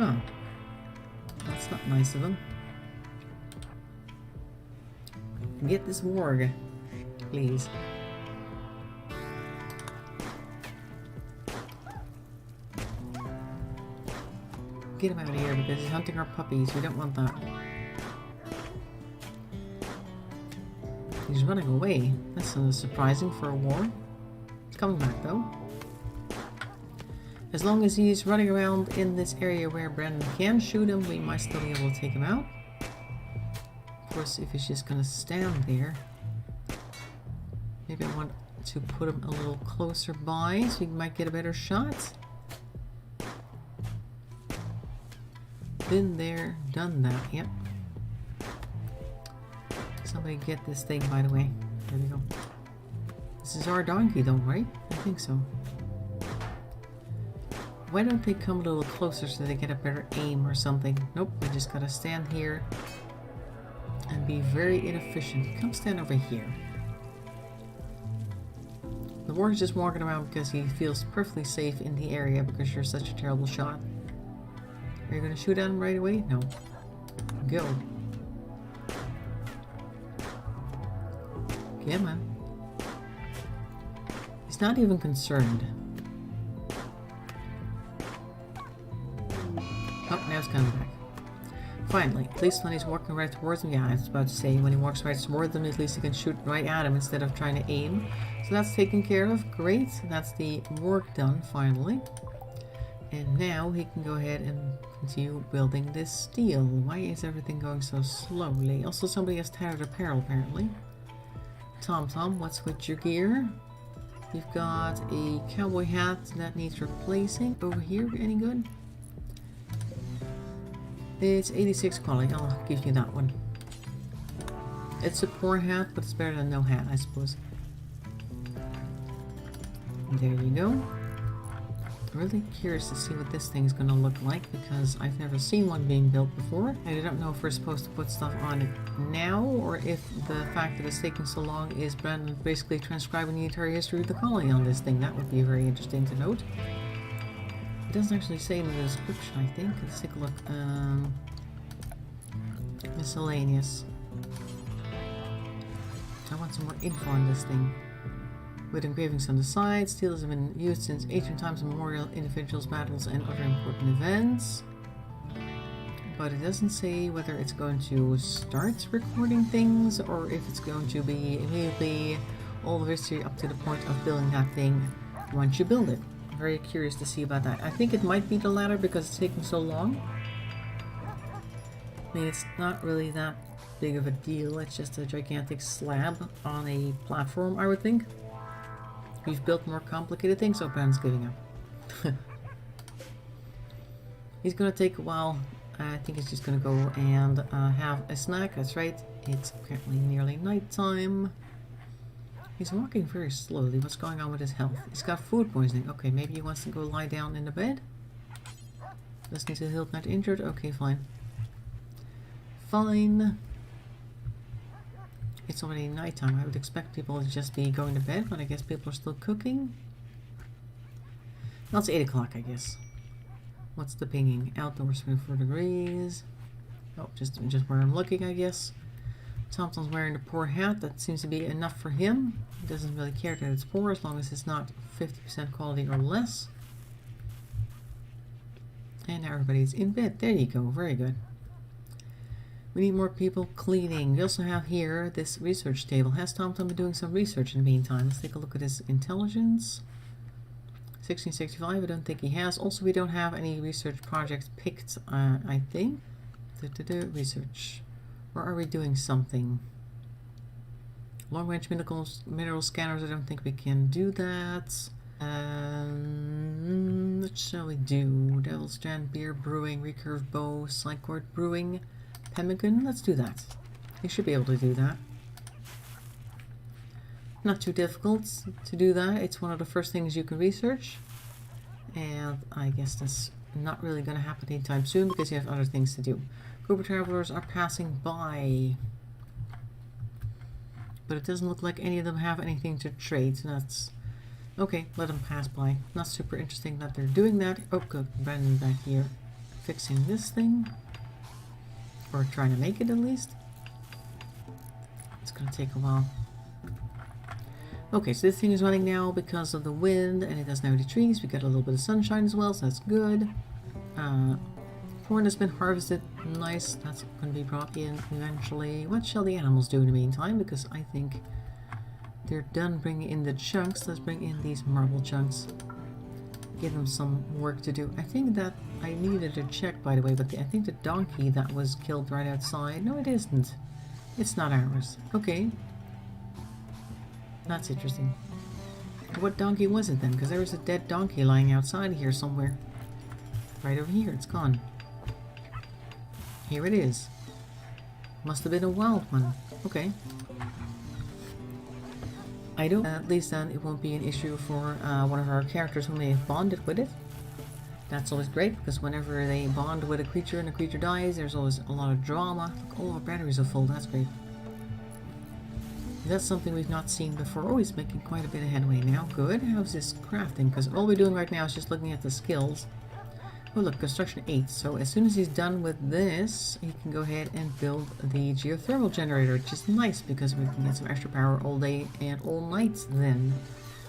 Oh. That's not nice of him. Get this warg, please. Get him out of here because he's hunting our puppies. We don't want that. He's running away. That's surprising for a war. He's coming back though. As long as he's running around in this area where Brandon can shoot him, we might still be able to take him out. Of course, if he's just gonna stand there, maybe I want to put him a little closer by so we might get a better shot. Been there, done that. Yep. Somebody get this thing, by the way. There we go. This is our donkey though, right? I think so. Why don't they come a little closer so they get a better aim or something? Nope, we just gotta stand here and be very inefficient. Come stand over here. The warg's just walking around because he feels perfectly safe in the area because you're such a terrible shot. Are you gonna shoot at him right away? No. Go. Come on. He's not even concerned. Oh, now it's coming back. Finally, at least when he's walking right towards him, yeah, I was about to say, when he walks right towards him, at least he can shoot right at him instead of trying to aim. So that's taken care of. Great. That's the work done, finally. And now he can go ahead and continue building this steel. Why is everything going so slowly? Also, somebody has tattered apparel, apparently. Tom, what's with your gear? You've got a cowboy hat that needs replacing. Over here, any good? It's 86 quality. I'll give you that one. It's a poor hat, but it's better than no hat, I suppose. There you go. I'm really curious to see what this thing's gonna look like because I've never seen one being built before. And I don't know if we're supposed to put stuff on it now or if the fact that it's taking so long is Brandon basically transcribing the entire history of the colony on this thing. That would be very interesting to note. It doesn't actually say in the description, I think. Let's take a look. Miscellaneous. I want some more info on this thing. With engravings on the side, steel has been used since ancient times, memorial, individuals, battles, and other important events. But it doesn't say whether it's going to start recording things or if it's going to be immediately all the history up to the point of building that thing once you build it. I'm very curious to see about that. I think it might be the latter because it's taking so long. I mean, it's not really that big of a deal. It's just a gigantic slab on a platform, I would think. We've built more complicated things, so Ben's giving up. He's gonna take a while. I think he's just gonna go and have a snack. That's right. It's currently nearly nighttime. He's walking very slowly. What's going on with his health? He's got food poisoning. Okay, maybe he wants to go lie down in the bed. Listening to the hilt, not injured. Okay, fine. Fine. It's already nighttime. I would expect people to just be going to bed, but I guess people are still cooking. Well, it's 8 o'clock, I guess. What's the pinging? Outdoors 24 degrees. Oh, just where I'm looking, I guess. Thompson's wearing a poor hat. That seems to be enough for him. He doesn't really care that it's poor as long as it's not 50% quality or less. And now everybody's in bed. There you go. Very good. We need more people cleaning. We also have here this research table. Has Tom been doing some research in the meantime? Let's take a look at his intelligence. 1665, I don't think he has. Also, we don't have any research projects picked, I think. Research. Or are we doing something? Long-range mineral scanners, I don't think we can do that. What shall we do? Devil's Strand, Beer Brewing, Recurve Bow, Psychord Brewing, Pemmican. Let's do that. You should be able to do that. Not too difficult to do that. It's one of the first things you can research. And I guess that's not really going to happen anytime soon because you have other things to do. Group of travelers are passing by. But it doesn't look like any of them have anything to trade. So that's... Okay, let them pass by. Not super interesting that they're doing that. Oh, good. Brandon back here fixing this thing. Or trying to make it at least. It's going to take a while. Okay, so this thing is running now because of the wind, and it doesn't have any trees. We got a little bit of sunshine as well, so that's good. Corn has been harvested. Nice. That's going to be brought in eventually. What shall the animals do in the meantime? Because I think they're done bringing in the chunks. Let's bring in these marble chunks. Give them some work to do. I think that I needed to check, by the way, but I think the donkey that was killed right outside... No, it isn't. It's not ours. Okay. That's interesting. What donkey was it then? Because there was a dead donkey lying outside here somewhere. Right over here. It's gone. Here it is. Must have been a wild one. Okay. I don't... At least then it won't be an issue for one of our characters who may have bonded with it. That's always great, because whenever they bond with a creature and the creature dies, there's always a lot of drama. Look, all our batteries are full. That's great. That's something we've not seen before. Oh, he's making quite a bit of headway now. Good. How's this crafting? Because all we're doing right now is just looking at the skills. Oh, look, construction 8. So as soon as he's done with this, he can go ahead and build the geothermal generator, which is nice because we can get some extra power all day and all night then.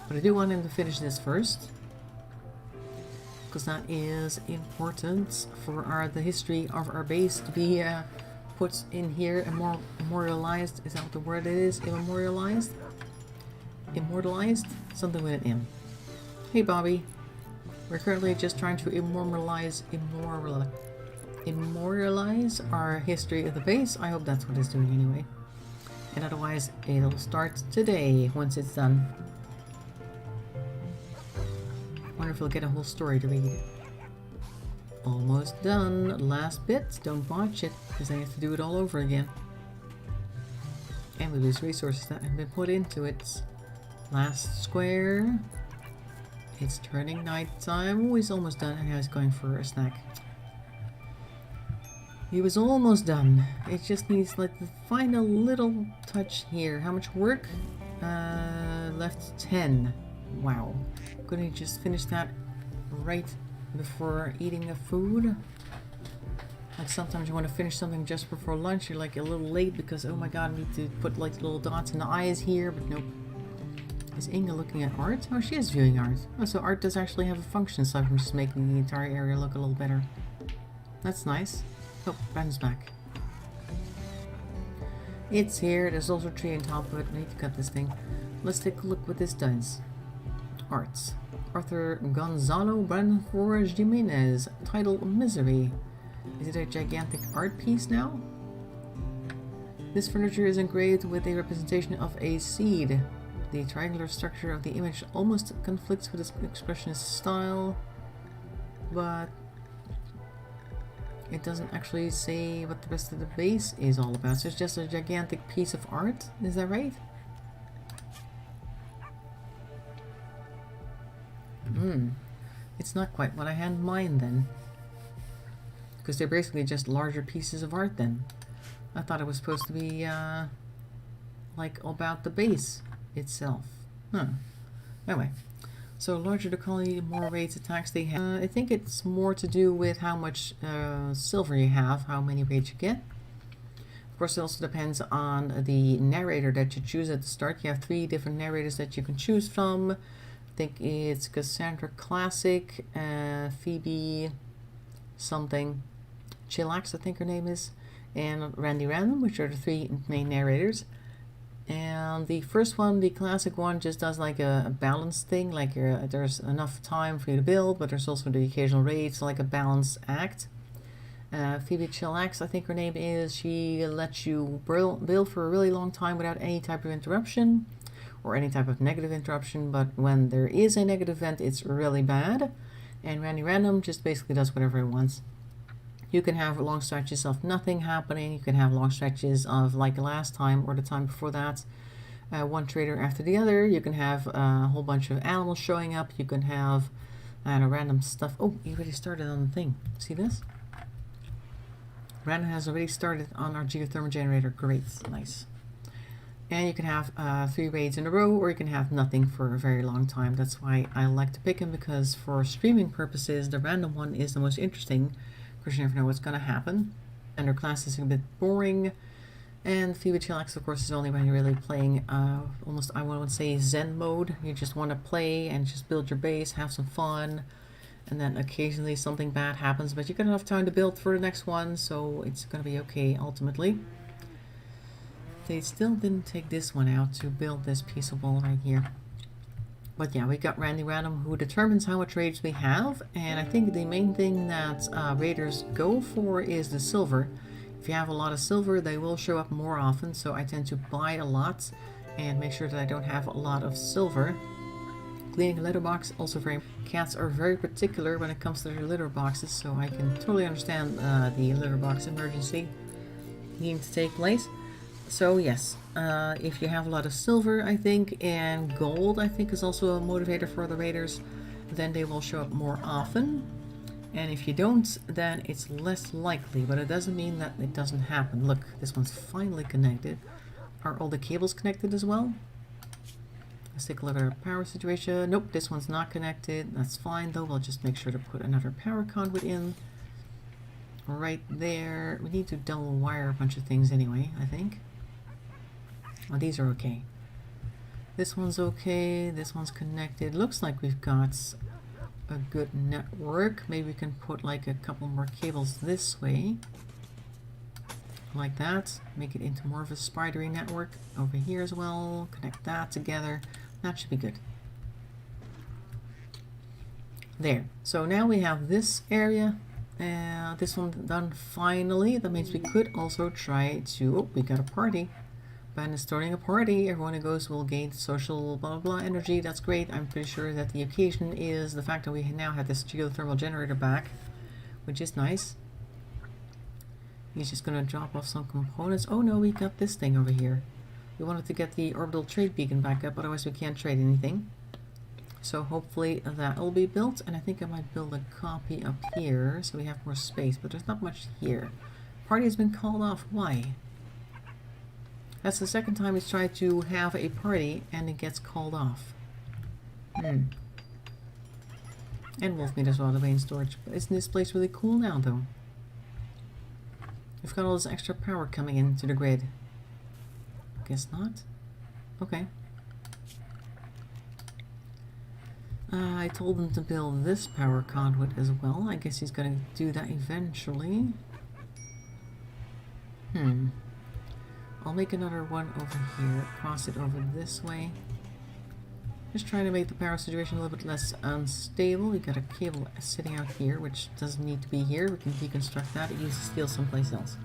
But I do want him to finish this first, because that is important for the history of our base to be put in here and more immortalized. Is that what the word is? Immemorialized? Immortalized? Something with an M. Hey, Bobby. We're currently just trying to immortalize our history of the base. I hope that's what it's doing anyway. And otherwise, it'll start today once it's done. Wonder if we'll get a whole story to read. Almost done. Last bit. Don't botch it, because I have to do it all over again. And we lose resources that have been put into it. Last square. It's turning night time. Oh, he's almost done, and now he's going for a snack. He was almost done. It just needs like the final little touch here. How much work? Left 10. Wow. Couldn't he just finish that right before eating the food? Like sometimes you want to finish something just before lunch. You're like a little late because, oh my god, I need to put like little dots in the eyes here, but nope. Is Inga looking at art? Oh, she is viewing art. Oh, so art does actually have a function aside from just making the entire area look a little better. That's nice. Oh, Ben's back. It's here. There's also a tree on top of it. I need to cut this thing. Let's take a look what this does. Arts. Arthur Gonzalo Branfores Jimenez. Title Misery. Is it a gigantic art piece now? This furniture is engraved with a representation of a seed. The triangular structure of the image almost conflicts with its expressionist style, but it doesn't actually say what the rest of the base is all about. So it's just a gigantic piece of art, is that right? It's not quite what I had in mind then. Because they're basically just larger pieces of art then. I thought it was supposed to be like about the base itself. Huh. Anyway, so larger the colony, the more raids attacks they have. I think it's more to do with how much silver you have, how many raids you get. Of course, it also depends on the narrator that you choose at the start. You have 3 different narrators that you can choose from. I think it's Cassandra Classic, Phoebe something, Chillax, I think her name is, and Randy Random, which are the three main narrators. And the first one, the classic one, just does like a balance thing, like there's enough time for you to build, but there's also the occasional raid, so like a balance act. Phoebe Chillax, I think her name is, she lets you build for a really long time without any type of interruption, or any type of negative interruption, but when there is a negative event, it's really bad. And Randy Random just basically does whatever it wants. You can have long stretches of nothing happening, you can have long stretches of like last time or the time before that, one trader after the other. You can have a whole bunch of animals showing up, you can have random stuff. Oh, you already started on the thing. See this? Random has already started on our geothermal generator. Great, nice. And you can have 3 raids in a row, or you can have nothing for a very long time. That's why I like to pick him, because for streaming purposes, the random one is the most interesting, because you never know what's going to happen. And her class is a bit boring. And Phoebe Chillax, of course, is only when you're really playing almost, I would say, Zen mode. You just want to play and just build your base, have some fun. And then occasionally something bad happens, but you got enough time to build for the next one, so it's going to be okay ultimately. They still didn't take this one out to build this piece of wall right here. But yeah, we got Randy Random, who determines how much raids we have, and I think the main thing that raiders go for is the silver. If you have a lot of silver, they will show up more often, so I tend to buy a lot and make sure that I don't have a lot of silver. Cleaning a litter box, also very... Cats are very particular when it comes to their litter boxes, so I can totally understand the litter box emergency needing to take place. So yes, if you have a lot of silver, I think, and gold, I think, is also a motivator for the raiders, then they will show up more often. And if you don't, then it's less likely, but it doesn't mean that it doesn't happen. Look, this one's finally connected. Are all the cables connected as well? Let's take a look at our power situation. Nope, this one's not connected. That's fine though. We'll just make sure to put another power conduit in right there. We need to double wire a bunch of things anyway, I think. Oh, these are okay. This one's okay. This one's connected. Looks like we've got a good network. Maybe we can put like a couple more cables this way. Like that. Make it into more of a spidery network over here as well. Connect that together. That should be good. There. So now we have this area. This one done finally. That means we could also try to... Oh, we got a party. Ben is starting a party. Everyone who goes will gain social blah blah blah energy. That's great. I'm pretty sure that the occasion is the fact that we now have this geothermal generator back, which is nice. He's just going to drop off some components. Oh no, we got this thing over here. We wanted to get the orbital trade beacon back up, otherwise we can't trade anything. So hopefully that will be built, and I think I might build a copy up here so we have more space, but there's not much here. Party has been called off. Why? That's the second time he's tried to have a party and it gets called off. And Wolfmeat as well, the main storage. But isn't this place really cool now though? We've got all this extra power coming into the grid. Guess not. Okay. I told him to build this power conduit as well. I guess he's going to do that eventually. I'll make another one over here, cross it over this way. Just trying to make the power situation a little bit less unstable. We got a cable sitting out here, which doesn't need to be here. We can deconstruct that. It uses steel someplace else.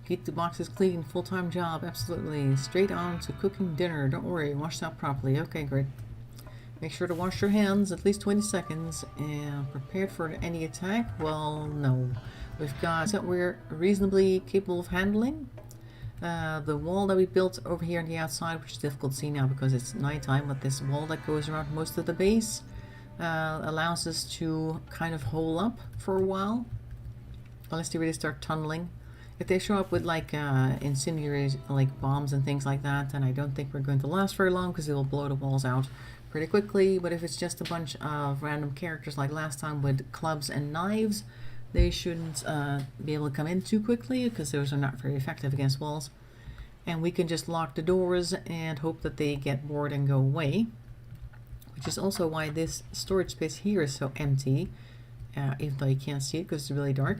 Keep the boxes clean, full-time job, absolutely. Straight on to cooking dinner. Don't worry, wash that properly. Okay, great. Make sure to wash your hands at least 20 seconds. And prepared for any attack? Well, no. We've got that we're reasonably capable of handling. The wall that we built over here on the outside, which is difficult to see now because it's nighttime, but this wall that goes around most of the base allows us to kind of hole up for a while. Unless they really start tunneling. If they show up with like incendiaries, like bombs and things like that, then I don't think we're going to last very long because they will blow the walls out pretty quickly. But if it's just a bunch of random characters like last time with clubs and knives, they shouldn't be able to come in too quickly because those are not very effective against walls. And we can just lock the doors and hope that they get bored and go away. which is also why this storage space here is so empty, even though you can't see it because it's really dark.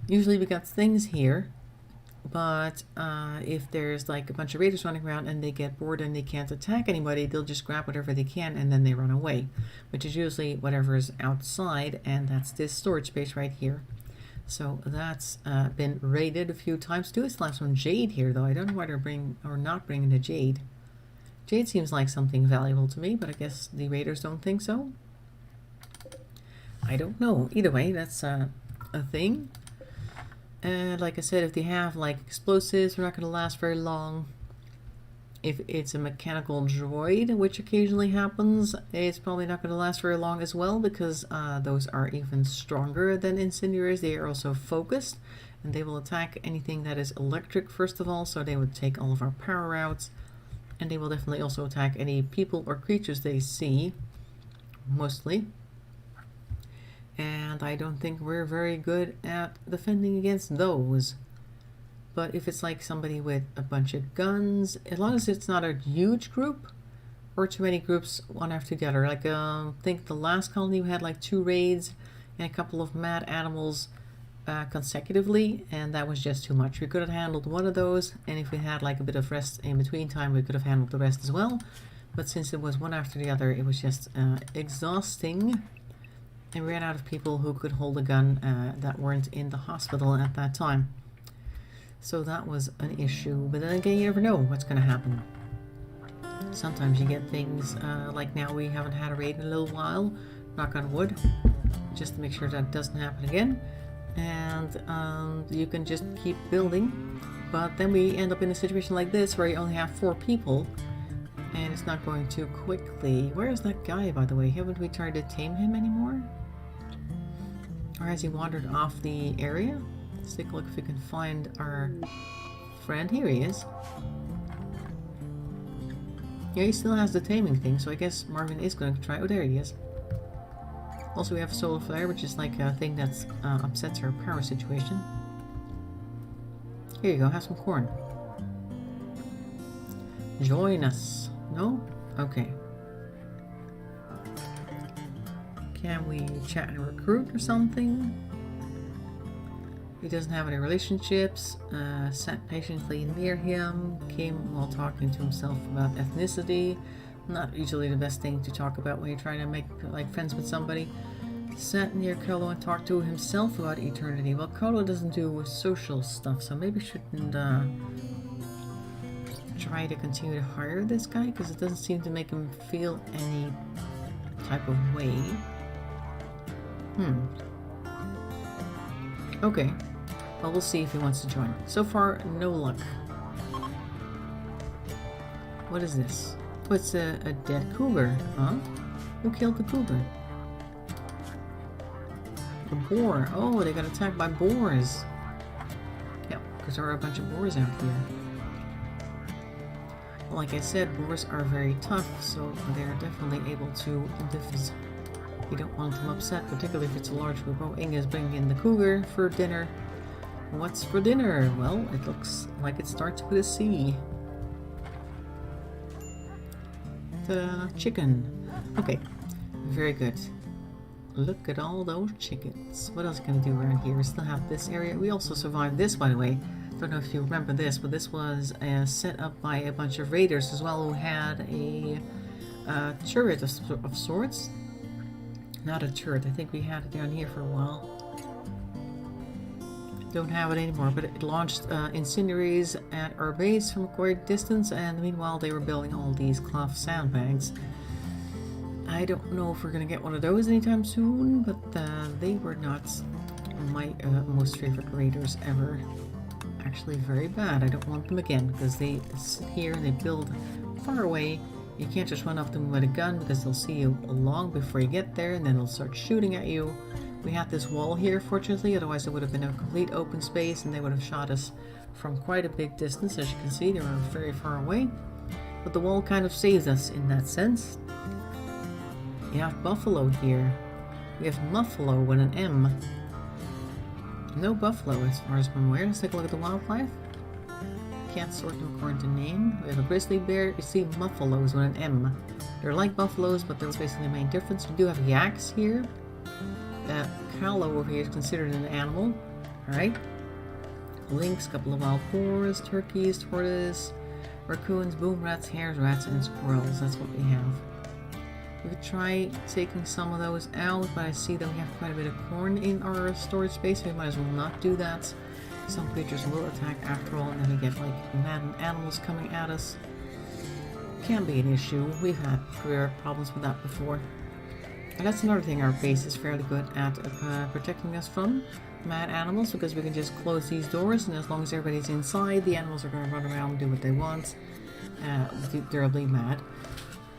Usually we got things here, but if there's like a bunch of raiders running around and they get bored and they can't attack anybody, they'll just grab whatever they can and then they run away, which is usually whatever's outside, and that's this storage space right here. So that's been raided a few times too. I still have some jade here though. I don't know why they're bringing or not bringing the jade. Jade seems like something valuable to me, but I guess the raiders don't think so. I don't know. Either way, that's a thing. And like I said, if they have like explosives, they're not going to last very long. If it's a mechanical droid, which occasionally happens, it's probably not going to last very long as well, because those are even stronger than incendiaries. They are also focused, and they will attack anything that is electric first of all, so they would take all of our power outs, and they will definitely also attack any people or creatures they see, mostly. And I don't think we're very good at defending against those. But if it's like somebody with a bunch of guns, as long as it's not a huge group or too many groups one after the other. Like I think the last colony we had like 2 raids and a couple of mad animals consecutively, and that was just too much. We could have handled one of those, and if we had like a bit of rest in between time, we could have handled the rest as well. But since it was one after the other, it was just exhausting, and we ran out of people who could hold a gun that weren't in the hospital at that time. So that was an issue, but then again, you never know what's going to happen. Sometimes you get things like now we haven't had a raid in a little while, knock on wood, just to make sure that doesn't happen again. And you can just keep building, but then we end up in a situation like this where you only have 4 people and it's not going too quickly. Where is that guy, by the way? Haven't we tried to tame him anymore? Or has he wandered off the area? Let's take a look if we can find our friend. Here he is. Yeah, he still has the taming thing, so I guess Marvin is going to try. Oh, there he is. Also, we have solar flare, which is like a thing that upsets her power situation. Here you go, have some corn. Join us. No? Okay. Can we chat and recruit or something? He doesn't have any relationships. Sat patiently near him. Came while talking to himself about ethnicity. Not usually the best thing to talk about when you're trying to make like friends with somebody. Sat near Kolo and talked to himself about eternity. Well, Kolo doesn't do social stuff, so maybe shouldn't try to continue to hire this guy, because it doesn't seem to make him feel any type of way. Okay. Well, we'll see if he wants to join. So far, no luck. What is this? Oh, it's a dead cougar, huh? Who killed the cougar? A boar. Oh, they got attacked by boars. Yep, because there are a bunch of boars out here. Well, like I said, boars are very tough, so they're definitely able to defend. You don't want them upset, particularly if it's a large group. Oh, Inge is bringing in the cougar for dinner. What's for dinner? Well, it looks like it starts with a C. Ta-da! Chicken. Okay, very good. Look at all those chickens. What else can we do around here? We still have this area. We also survived this, by the way. Don't know if you remember this, but this was set up by a bunch of raiders as well, who had a turret of sorts. Not a turret. I think we had it down here for a while. Don't have it anymore, but it launched incendiaries at our base from a quite distance, and meanwhile they were building all these cloth sandbags. I don't know if we're going to get one of those anytime soon, but they were not my most favorite raiders ever. Actually very bad. I don't want them again, because they sit here and they build far away. You can't just run up them with a gun, because they'll see you long before you get there, and then they'll start shooting at you. We had this wall here, fortunately, otherwise it would have been a complete open space, and they would have shot us from quite a big distance. As you can see, they were very far away. But the wall kind of saves us in that sense. You have buffalo here. We have muffalo with an M. No buffalo as far as I'm aware. Let's take a look at the wildlife. Can't sort them according to name. We have a grizzly bear. We see buffaloes with an M. They're like buffaloes, but that's basically the main difference. We do have yaks here. Callow over here is considered an animal. Alright. Lynx, couple of wild boars, turkeys, tortoise, raccoons, boom rats, hares, rats, and squirrels. That's what we have. We could try taking some of those out, but I see that we have quite a bit of corn in our storage space, so we might as well not do that. Some creatures will attack after all, and then we get like maddened animals coming at us. Can be an issue. We've had problems with that before. And that's another thing our base is fairly good at protecting us from mad animals, because we can just close these doors, and as long as everybody's inside, the animals are going to run around and do what they want. Durably mad.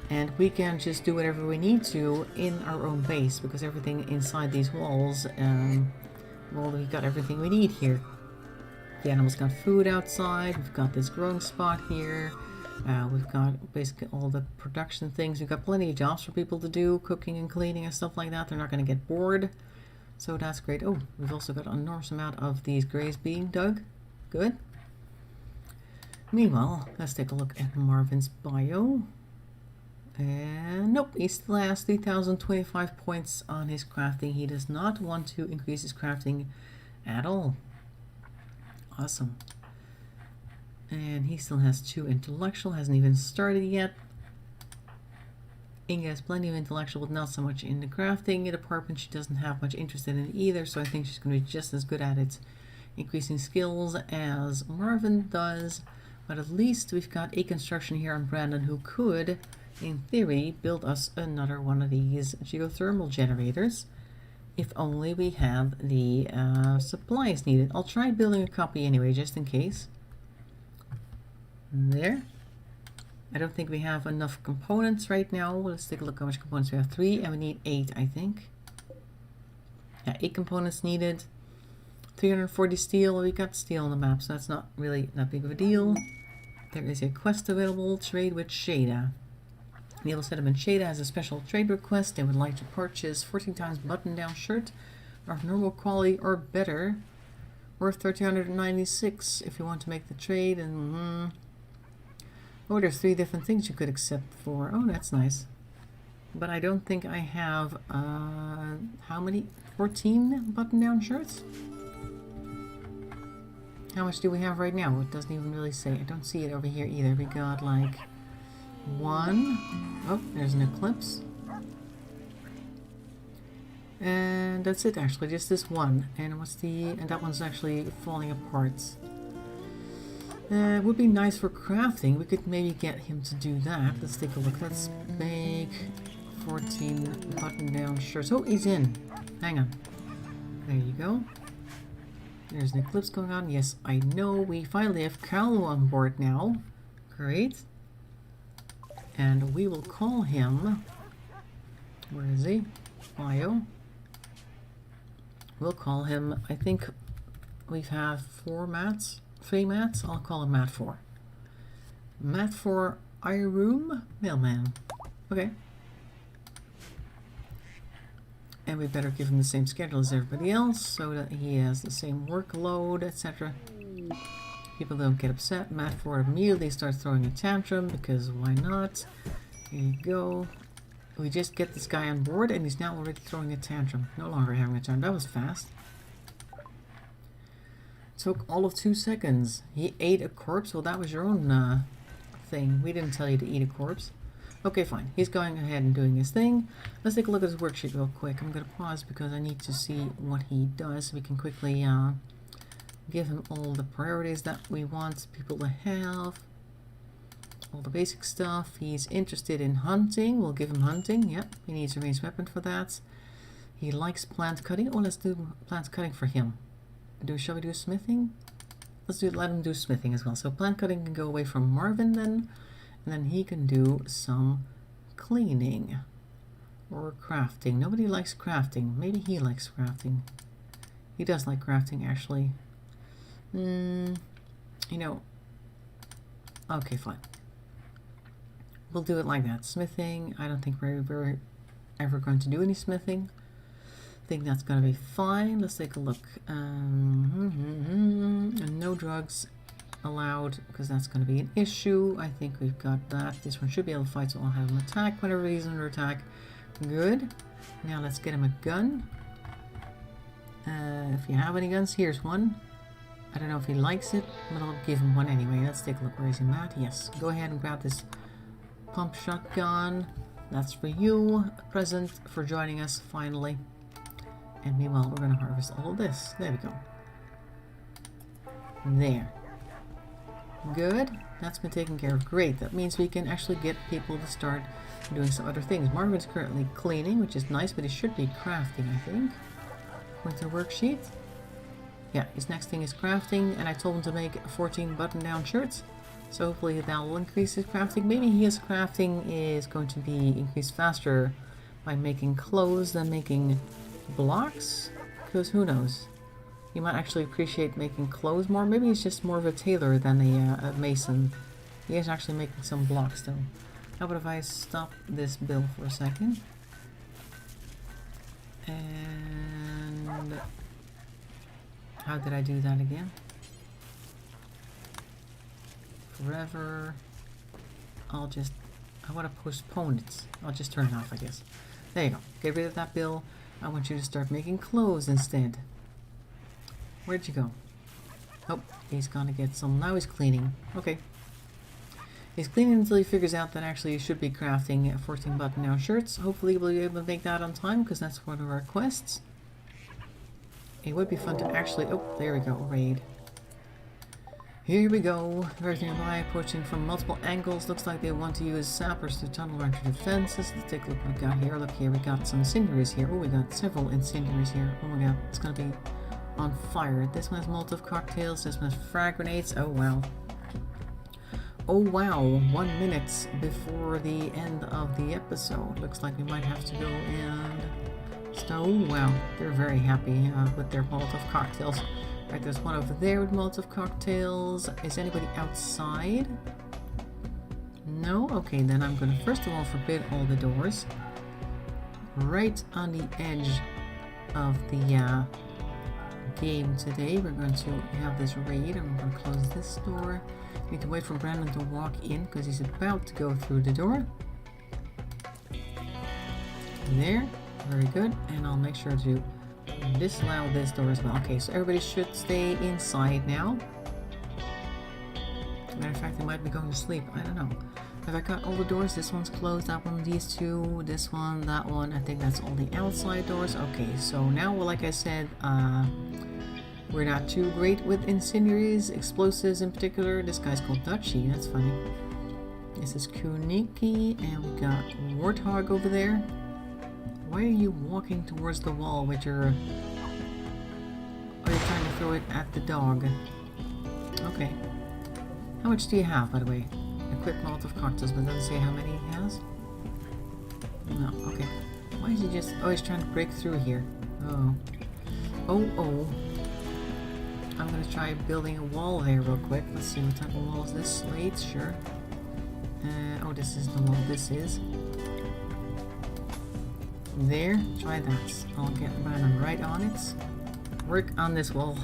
And we can just do whatever we need to in our own base, because everything inside these walls, well, we've got everything we need here. The animals got food outside, we've got this growing spot here, we've got basically all the production things, we've got plenty of jobs for people to do, cooking and cleaning and stuff like that. They're not going to get bored, so that's great. Oh, we've also got an enormous amount of these graves being dug. Good. Meanwhile, let's take a look at Marvin's bio. And nope, he still has 3,025 points on his crafting. He does not want to increase his crafting at all. Awesome. And he still has 2 intellectual, hasn't even started yet. Inga has plenty of intellectual, but not so much in the crafting department. She doesn't have much interest in it either, so I think she's going to be just as good at it, increasing skills, as Marvin does. But at least we've got a construction here on Brandon who could, in theory, build us another one of these geothermal generators. If only we have the supplies needed. I'll try building a copy anyway, just in case. There. I don't think we have enough components right now. Let's take a look how much components we have. 3, and we need 8, I think. Yeah, 8 components needed. 340 steel. We got steel on the map, so that's not really that big of a deal. There is a quest available. Trade with Shada. Neil Sediment Shada has a special trade request. They would like to purchase 14 times button-down shirt of normal quality or better, worth 1,396 if you want to make the trade. And oh, there's 3 different things you could accept for. Oh, that's nice. But I don't think I have how many? 14 button-down shirts? How much do we have right now? It doesn't even really say. I don't see it over here either. We got like 1. Oh, there's an eclipse. And that's it actually, just this one. And what's the... and that one's actually falling apart. It would be nice for crafting. We could maybe get him to do that. Let's take a look. Let's make 14 button-down shirts. Oh, he's in. Hang on. There you go. There's an eclipse going on. Yes, I know. We finally have Callo on board now. Great. And we will call him... where is he? Bio. We'll call him... I think we have 4 mats. 3 mats? I'll call him Mat 4. Mat 4 Iroom Mailman. Okay. And we better give him the same schedule as everybody else so that he has the same workload, etc. People don't get upset. Mat 4 immediately starts throwing a tantrum because why not? Here you go. We just get this guy on board and he's now already throwing a tantrum. No longer having a tantrum. That was fast. Took all of 2 seconds. He ate a corpse? Well, that was your own thing. We didn't tell you to eat a corpse. Okay, fine. He's going ahead and doing his thing. Let's take a look at his worksheet real quick. I'm going to pause because I need to see what he does so we can quickly give him all the priorities that we want people to have. All the basic stuff. He's interested in hunting. We'll give him hunting. Yep, he needs a ranged weapon for that. He likes plant cutting. Oh, let's do plant cutting for him. Shall we do smithing? Let him do smithing as well. So plant cutting can go away from Marvin then. And then he can do some cleaning. Or crafting. Nobody likes crafting. Maybe he likes crafting. He does like crafting, actually. You know. Okay, fine. We'll do it like that. Smithing. I don't think we're ever going to do any smithing. I think that's going to be fine. Let's take a look. And no drugs. allowed because that's going to be an issue. I think we've got that. This one should be able to fight, so I'll have him attack whenever he's under attack. Good. Now let's get him a gun. If you have any guns, here's one. I don't know if he likes it, but I'll give him one anyway. Let's take a look. Where is he at? Yes. Go ahead and grab this pump shotgun. That's for you. A present for joining us finally. And meanwhile, we're going to harvest all of this. There we go. There. Good. That's been taken care of. Great. That means we can actually get people to start doing some other things. Marvin's currently cleaning, which is nice, but he should be crafting, I think. According to the worksheet. Yeah, his next thing is crafting, and I told him to make 14 button-down shirts. So hopefully that will increase his crafting. Maybe his crafting is going to be increased faster by making clothes than making blocks. Because who knows? He might actually appreciate making clothes more. Maybe he's just more of a tailor than a mason. He is actually making some blocks though. How about if I stop this bill for a second? And how did I do that again? Forever. I want to postpone it. I'll just turn it off, I guess. There you go. Get rid of that bill. I want you to start making clothes instead. Where'd you go? Oh, he's gonna get some. Now he's cleaning. Okay. He's cleaning until he figures out that actually he should be crafting 14 button-down shirts. Hopefully we'll be able to make that on time because that's one of our quests. It would be fun to actually... Oh, there we go. Raid. Here we go. Very nearby, approaching from multiple angles. Looks like they want to use sappers to tunnel around the defenses. Let's take a look what we got here. Look here, we got some incendiaries here. Oh, we got several incendiaries here. Oh my god, it's gonna be on fire. This one has Molotov cocktails. This one has frag grenades. Oh wow. Oh wow, 1 minute before the end of the episode. Looks like we might have to go and... So, wow, they're very happy with their Molotov cocktails. Right, there's one over there with Molotov cocktails. Is anybody outside? No? Okay, then I'm going to first of all forbid all the doors. Right on the edge of the game today, we're going to have this raid, and we're going to close this door. Need to wait for Brandon to walk in because he's about to go through the door. There, very good, and I'll make sure to disallow this door as well. Okay, so everybody should stay inside now. As a matter of fact, they might be going to sleep. I don't know. Have I got all the doors? This one's closed, that one, these two, this one, that one. I think that's all the outside doors. Okay, so now, well, like I said, we're not too great with incendiaries, explosives in particular. This guy's called Dutchie, that's funny. This is Kuniki, and we got Warthog over there. Why are you walking towards the wall with your... Oh, you're trying to throw it at the dog. Okay. How much do you have, by the way? Equipped Molotov cocktails, but it doesn't say how many he has. No, okay. Why is he just... Oh, he's trying to break through here. Oh. Oh. I'm going to try building a wall there real quick. Let's see what type of wall is this. Slate, sure. Oh, this is the wall this is. There, try that. I'll get Brandon right on it. Work on this wall.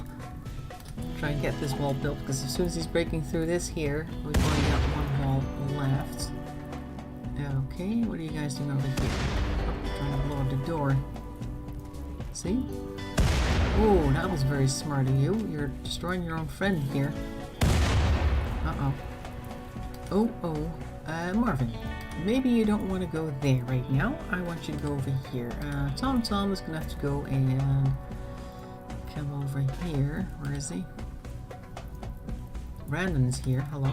Try and get this wall built, because as soon as he's breaking through this here, we've only got one wall left. Okay, what are you guys doing over here? Oh, trying to blow up the door. See? Oh, that was very smart of you. You're destroying your own friend here. Uh-oh. Oh. Marvin. Maybe you don't want to go there right now. I want you to go over here. Tom is going to have to go and come over here. Where is he? Brandon's here. Hello.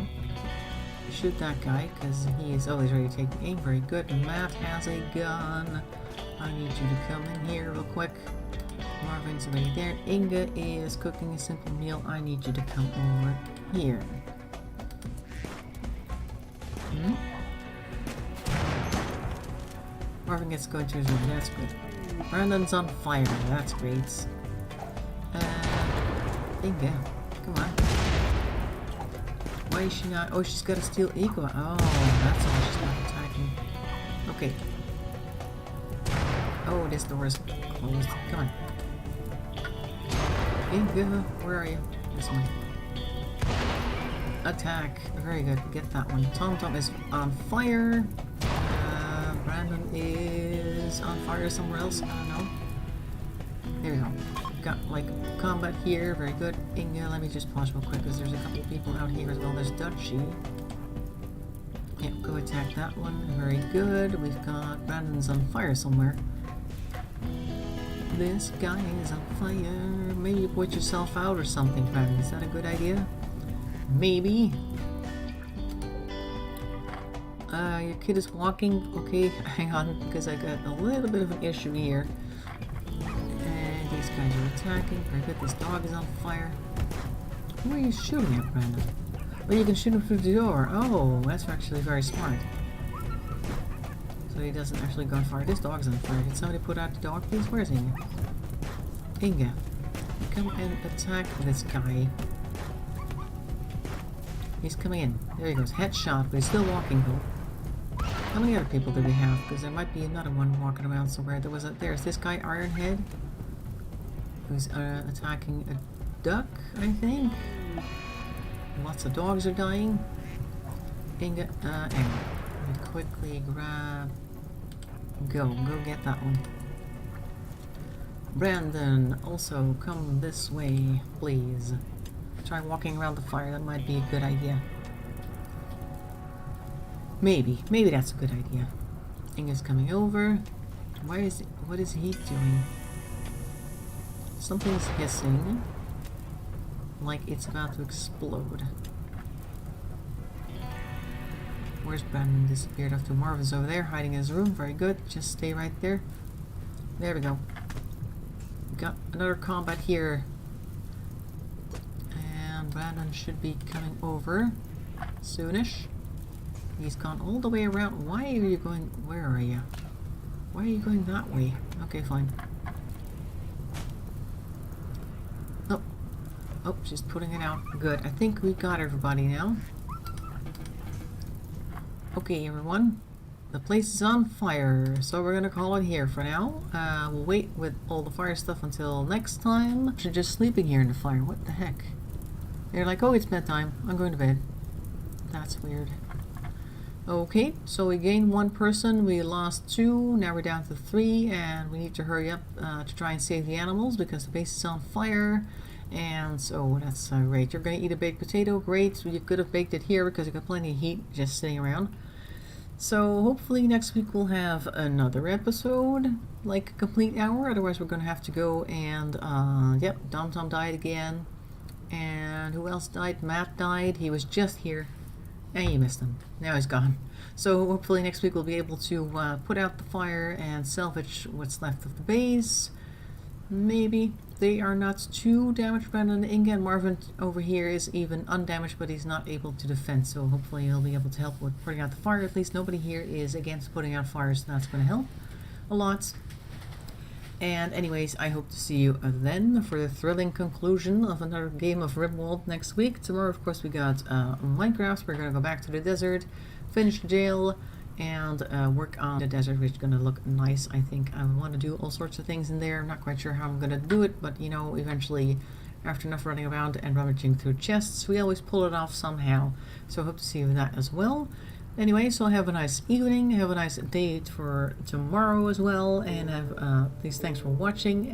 Shoot that guy because he is always ready to take aim. Very good. Matt has a gun. I need you to come in here real quick. Marvin's already there. Inga is cooking a simple meal. I need you to come over here. Marvin gets to go into his room. That's good. Brandon's on fire. That's great. Inga, come on. Why is she not? Oh, she's got a steel eagle. Oh, that's why she's not attacking. Okay. Oh, this door is closed. Come on. Inga, where are you? This one. Attack. Very good. Get that one. Tom Tom is on fire. Brandon is on fire somewhere else. I don't know. There we go. Got like combat here. Very good. Inge, let me just pause real quick because there's a couple of people out here as well. There's Dutchie. Yeah, go attack that one. Very good. We've got Brandon's on fire somewhere. This guy is on fire. Maybe you put yourself out or something, Brandon. Is that a good idea? Maybe. Your kid is walking. Okay, hang on, because I got a little bit of an issue here. And these guys are attacking. Very good. This dog is on fire. Who are you shooting at, Brandon? Oh, you can shoot him through the door. Oh, that's actually very smart. So he doesn't actually go on fire. This dog's on fire. Did somebody put out the dog, please? Where's Inge? Inge, come and attack this guy. He's coming in. There he goes. Headshot, but he's still walking though. How many other people do we have? Because there might be another one walking around somewhere. There's this guy, Ironhead, who's attacking a duck, I think. Lots of dogs are dying. Inge, anyway. Let me quickly grab... Go get that one. Brandon, also come this way, please. Try walking around the fire, that might be a good idea. Maybe that's a good idea. Inge's coming over. What is he doing? Something's hissing. Like it's about to explode. Where's Brandon? Disappeared off to Marvin's over there, hiding in his room. Very good. Just stay right there. There we go. Got another combat here. And Brandon should be coming over soonish. He's gone all the way around. Why are you going... Where are you? Why are you going that way? Okay, fine. Oh. Oh, she's putting it out. Good. I think we got everybody now. Okay, everyone. The place is on fire, so we're gonna call it here for now. We'll wait with all the fire stuff until next time. She's just sleeping here in the fire. What the heck? They're like, oh, it's bedtime. I'm going to bed. That's weird. Okay, so we gained one person, we lost two, now we're down to 3, and we need to hurry up to try and save the animals because the base is on fire. And so that's great. You're going to eat a baked potato. Great. You could have baked it here because you got plenty of heat just sitting around. So hopefully next week we'll have another episode, like a complete hour. Otherwise we're going to have to go and, yep, Dom Tom died again. And who else died? Matt died. He was just here. And you missed him. Now he's gone. So hopefully next week we'll be able to put out the fire and salvage what's left of the base. Maybe. They are not too damaged. Brandon, Inge, and Marvin over here is even undamaged, but he's not able to defend. So hopefully he'll be able to help with putting out the fire. At least nobody here is against putting out fires, so that's going to help a lot. And anyways, I hope to see you then for the thrilling conclusion of another game of RimWorld next week. Tomorrow, of course, we got Minecraft. We're going to go back to the desert, finish the jail, and work on the desert, which is going to look nice. I think I want to do all sorts of things in there. I'm not quite sure how I'm going to do it, but you know, eventually, after enough running around and rummaging through chests, we always pull it off somehow. So I hope to see you with that as well. Anyway, so have a nice evening, have a nice day for tomorrow as well, and have please thanks for watching.